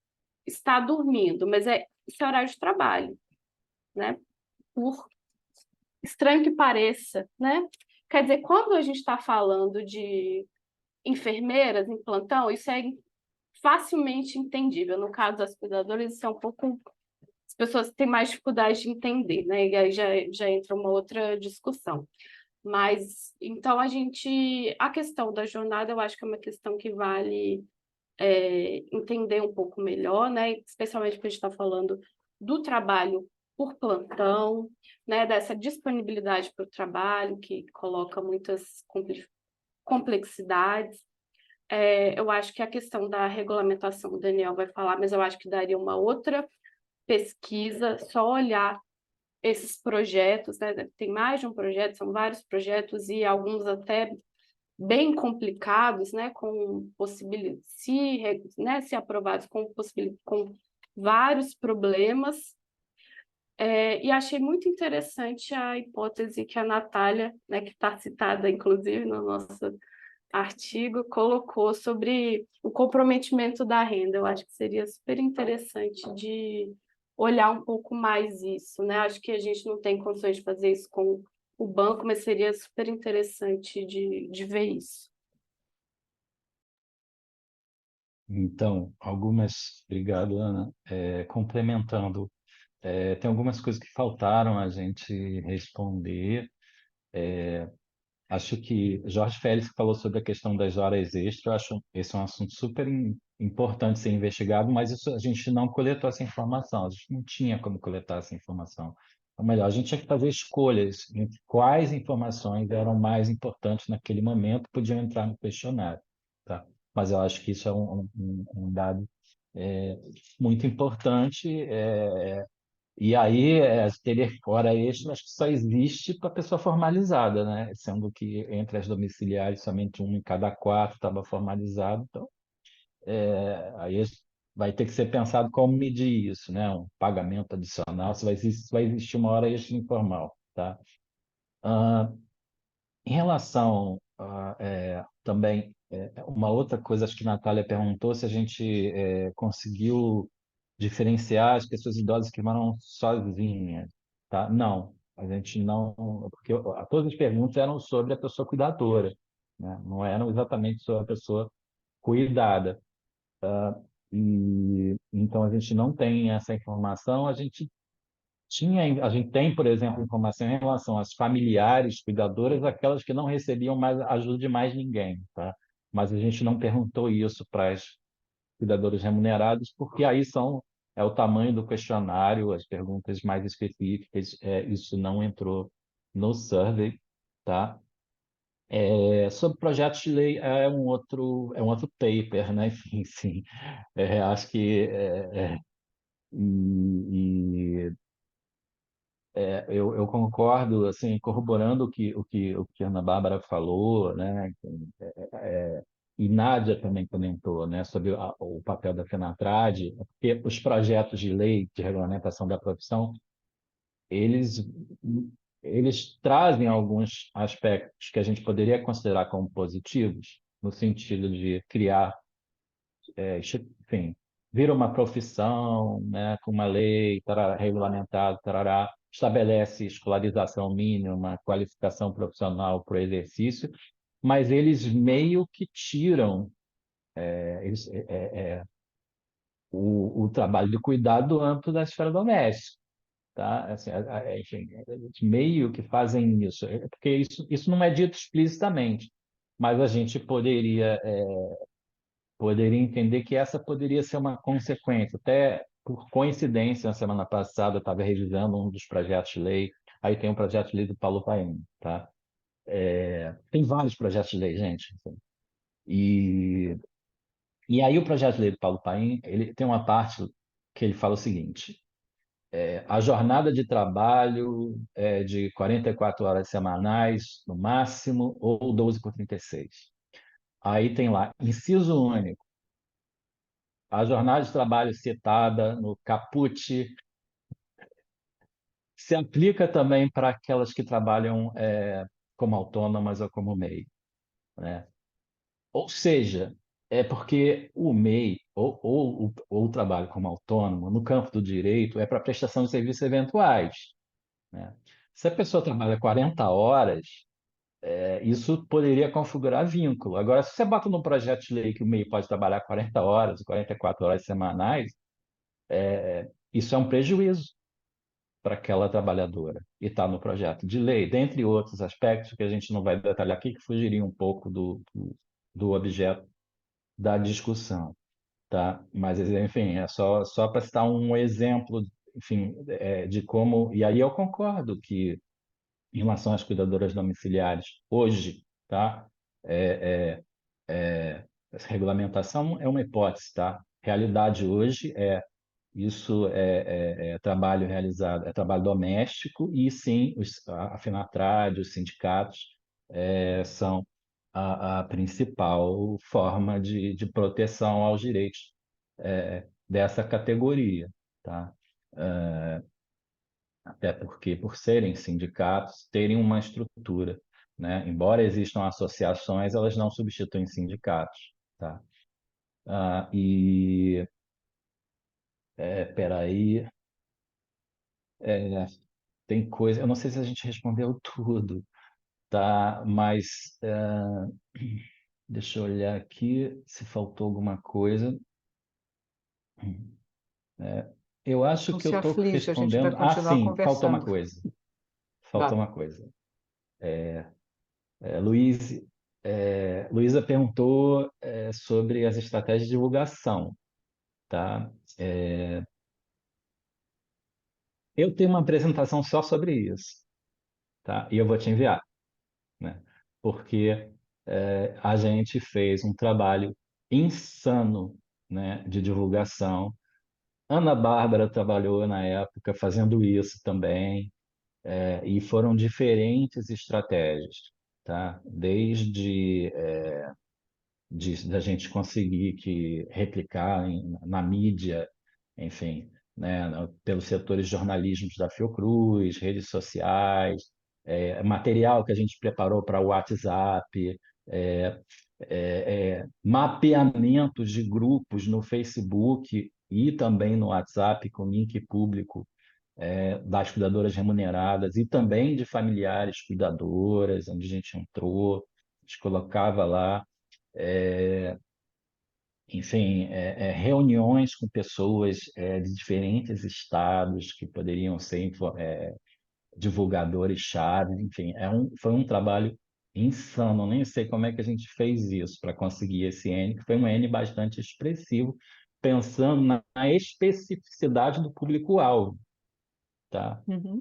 está dormindo, mas esse é horário de trabalho, né? Por estranho que pareça, né? Quer dizer, quando a gente está falando de enfermeiras em plantão, isso é facilmente entendível. No caso das cuidadoras, isso é um pouco... As pessoas têm mais dificuldade de entender, né? E aí já entra uma outra discussão. Mas, então, a questão da jornada, eu acho que é uma questão que vale entender um pouco melhor, né? Especialmente porque a gente está falando do trabalho por plantão, né? Dessa disponibilidade para o trabalho, que coloca muitas complexidades. Eu acho que a questão da regulamentação, o Daniel vai falar, mas eu acho que daria uma outra pesquisa, só olhar esses projetos, né? Tem mais de um projeto, são vários projetos e alguns até bem complicados, né? Com se aprovados com vários problemas. E achei muito interessante a hipótese que a Natália, né, que está citada inclusive no nosso artigo, colocou sobre o comprometimento da renda. Eu acho que seria super interessante de olhar um pouco mais isso, né? Acho que a gente não tem condições de fazer isso com o banco, mas seria super interessante de ver isso. Então, obrigado, Ana. Complementando, tem algumas coisas que faltaram a gente responder. Acho que Jorge Félix falou sobre a questão das horas extras. Eu acho esse é um assunto super importante ser investigado, mas isso a gente não coletou essa informação. A gente não tinha como coletar essa informação. Ou melhor, a gente tinha que fazer escolhas entre quais informações eram mais importantes naquele momento, podiam entrar no questionário, tá? Mas eu acho que isso é um dado muito importante. E aí, teria hora extra, acho que só existe para pessoa formalizada, né? Sendo que entre as domiciliares, somente um em cada quatro estava formalizado. Então, aí vai ter que ser pensado como medir isso, né? Um pagamento adicional, se vai existir uma hora extra informal, tá? Ah, em relação também, uma outra coisa, acho que a Natália perguntou se a gente conseguiu diferenciar as pessoas idosas que moram sozinhas, tá? Não, a gente não, porque todas as perguntas eram sobre a pessoa cuidadora, né? Não eram exatamente sobre a pessoa cuidada, E então a gente não tem essa informação. A gente tem, por exemplo, informação em relação às familiares cuidadoras, aquelas que não recebiam mais ajuda de mais ninguém, tá? Mas a gente não perguntou isso para as cuidadoras remuneradas, porque aí é o tamanho do questionário, as perguntas mais específicas, isso não entrou no survey, tá? Sobre projetos de lei é um outro paper, né? Enfim, sim. Acho que e eu concordo, assim, corroborando o que a Ana Bárbara falou, né? E Nádia também comentou, né, sobre o papel da FENATRAD, porque os projetos de lei de regulamentação da profissão, eles, eles trazem alguns aspectos que a gente poderia considerar como positivos, no sentido de criar, enfim, vira uma profissão, né, com uma lei regulamentada, tarará, estabelece escolarização mínima, qualificação profissional para o exercício, mas eles meio que tiram eles, o trabalho de cuidado do âmbito da esfera doméstica, tá? Assim, enfim, eles meio que fazem isso, porque isso não é dito explicitamente, mas a gente poderia entender que essa poderia ser uma consequência. Até por coincidência, na semana passada, eu estava revisando um dos projetos de lei, aí tem um projeto de lei do Paulo Paim, tá? Tem vários projetos de lei, gente. Assim. E aí o projeto de lei do Paulo Paim, ele tem uma parte que ele fala o seguinte: a jornada de trabalho é de 44 horas semanais, no máximo, ou 12 por 36. Aí tem lá, inciso único, a jornada de trabalho citada no caput se aplica também para aquelas que trabalham como autônomas ou como MEI, né? Ou seja, é porque o MEI ou o trabalho como autônomo no campo do direito é para prestação de serviços eventuais, né? Se a pessoa trabalha 40 horas, isso poderia configurar vínculo. Agora, se você bota no projeto de lei que o MEI pode trabalhar 40 horas, 44 horas semanais, isso é um prejuízo para aquela trabalhadora e está no projeto de lei, dentre outros aspectos que a gente não vai detalhar aqui, que fugiriam um pouco do objeto da discussão, tá? Mas, enfim, é só para citar um exemplo, enfim, de como... E aí eu concordo que, em relação às cuidadoras domiciliares, hoje, tá? Essa regulamentação é uma hipótese, tá? Realidade hoje isso é trabalho realizado, é trabalho doméstico e sim a FENATRAD, os sindicatos são a principal forma de proteção aos direitos dessa categoria, tá? Até porque, por serem sindicatos, terem uma estrutura, né? Embora existam associações, elas não substituem sindicatos, tá? E peraí, é, tem coisa, eu não sei se a gente respondeu tudo, tá? Mas deixa eu olhar aqui se faltou alguma coisa. Eu acho Não que se eu estou aflige, a gente vai respondendo. Ah, continuar sim, faltou uma conversando. coisa. Faltou Vai. uma coisa. Luiz, Luísa perguntou sobre as estratégias de divulgação, tá? Eu tenho uma apresentação só sobre isso, tá? E eu vou te enviar, né? Porque a gente fez um trabalho insano, né, de divulgação. Ana Bárbara trabalhou na época fazendo isso também, e foram diferentes estratégias, tá? Desde da gente conseguir replicar na mídia, enfim, né, pelos setores de jornalismo da Fiocruz, redes sociais, material que a gente preparou para o WhatsApp, é, mapeamentos de grupos no Facebook e também no WhatsApp com link público das cuidadoras remuneradas e também de familiares cuidadoras, onde a gente entrou, a gente colocava lá enfim, reuniões com pessoas de diferentes estados que poderiam ser divulgadores-chave, enfim, foi um trabalho insano. Nem sei como é que a gente fez isso para conseguir esse N, que foi um N bastante expressivo, pensando na especificidade do público-alvo, tá? Uhum.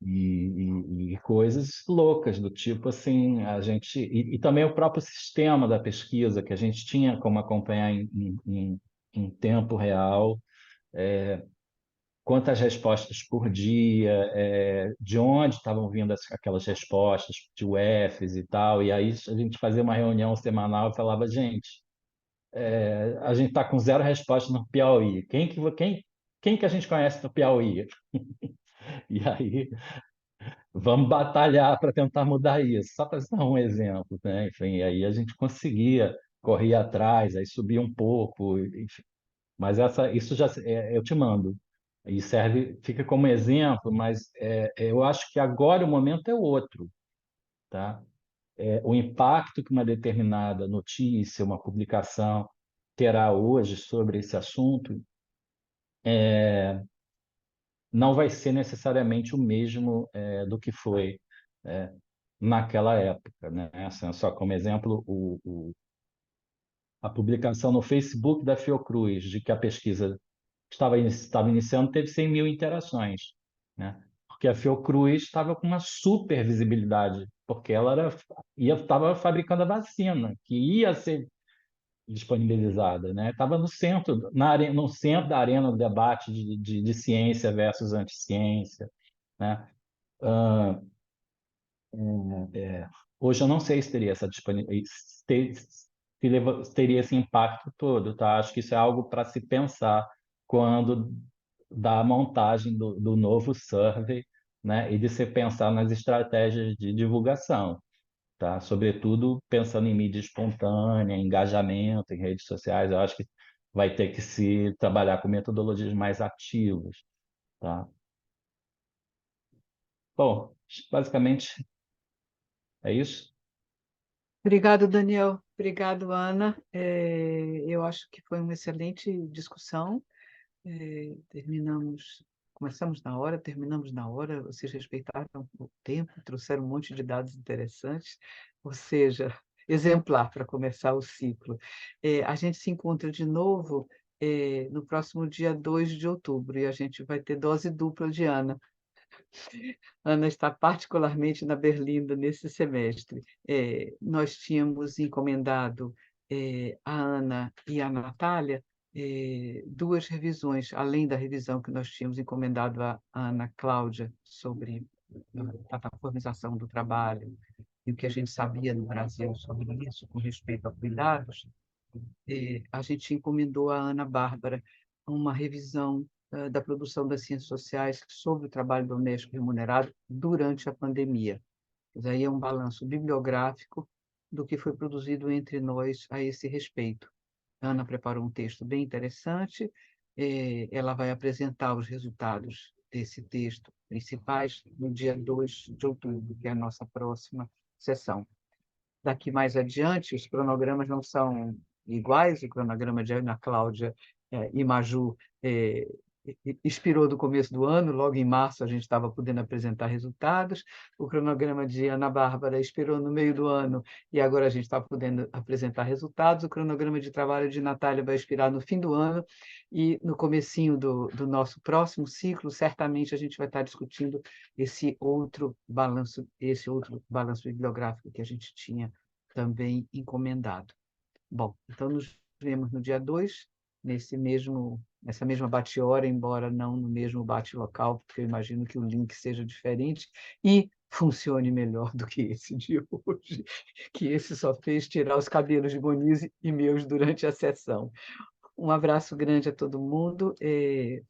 E coisas loucas do tipo assim, a gente e também o próprio sistema da pesquisa que a gente tinha como acompanhar em tempo real, quantas respostas por dia, de onde estavam vindo aquelas respostas, de UFs e tal, e aí a gente fazia uma reunião semanal e falava, gente, a gente está com 0 respostas no Piauí, quem que a gente conhece no Piauí? E aí vamos batalhar para tentar mudar isso, só para dar um exemplo, né? Enfim, aí a gente conseguia correr atrás, aí subia um pouco, enfim. Mas isso já eu te mando e serve, fica como exemplo, mas eu acho que agora o momento é outro, tá? O impacto que uma determinada notícia, uma publicação terá hoje sobre esse assunto não vai ser necessariamente o mesmo do que foi é, naquela época, né? Assim, só como exemplo, a publicação no Facebook da Fiocruz de que a pesquisa estava iniciando teve 100 mil interações, né? Porque a Fiocruz estava com uma super visibilidade, porque ela estava fabricando a vacina, que ia ser disponibilizada, né? Estava no centro da arena do debate de ciência versus anticiência, né? Ah, hoje eu não sei se teria essa disponibilidade, se teria esse impacto todo, tá? Acho que isso é algo para se pensar quando da montagem do novo survey, né? E de se pensar nas estratégias de divulgação, tá? Sobretudo pensando em mídia espontânea, engajamento em redes sociais, eu acho que vai ter que se trabalhar com metodologias mais ativas, tá? Bom, basicamente é isso. Obrigado, Daniel. Obrigado, Ana. Eu acho que foi uma excelente discussão. Começamos na hora, terminamos na hora. Vocês respeitaram o tempo, trouxeram um monte de dados interessantes, ou seja, exemplar para começar o ciclo. A gente se encontra de novo no próximo dia 2 de outubro, e a gente vai ter dose dupla de Ana. Ana está particularmente na Berlinda nesse semestre. Nós tínhamos encomendado a Ana e a Natália 2 revisões, além da revisão que nós tínhamos encomendado à Ana Cláudia sobre a plataformização do trabalho e o que a gente sabia no Brasil sobre isso, com respeito a cuidados. A gente encomendou à Ana Bárbara uma revisão da produção das ciências sociais sobre o trabalho doméstico remunerado durante a pandemia. Mas aí é um balanço bibliográfico do que foi produzido entre nós a esse respeito. A Ana preparou um texto bem interessante, ela vai apresentar os resultados desse texto principais no dia 2 de outubro, que é a nossa próxima sessão. Daqui mais adiante, os cronogramas não são iguais, o cronograma de Ana Cláudia e Maju expirou do começo do ano, logo em março a gente estava podendo apresentar resultados, o cronograma de Ana Bárbara expirou no meio do ano e agora a gente está podendo apresentar resultados, o cronograma de trabalho de Natália vai expirar no fim do ano e no comecinho do nosso próximo ciclo, certamente a gente vai estar discutindo esse outro balanço bibliográfico que a gente tinha também encomendado. Bom, então nos vemos no dia 2, nessa mesma bate-hora, embora não no mesmo bate-local, porque eu imagino que o link seja diferente e funcione melhor do que esse de hoje, que esse só fez tirar os cabelos de Monize e meus durante a sessão. Um abraço grande a todo mundo.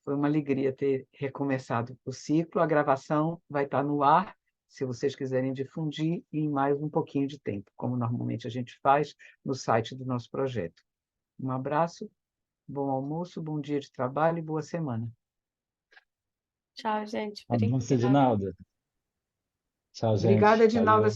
Foi uma alegria ter recomeçado o ciclo. A gravação vai estar no ar, se vocês quiserem difundir, em mais um pouquinho de tempo, como normalmente a gente faz no site do nosso projeto. Um abraço, bom almoço, bom dia de trabalho e boa semana. Tchau, gente. Abraço, Obrigada. Edinalda. Tchau, gente. Obrigada, Edinalda. Valeu.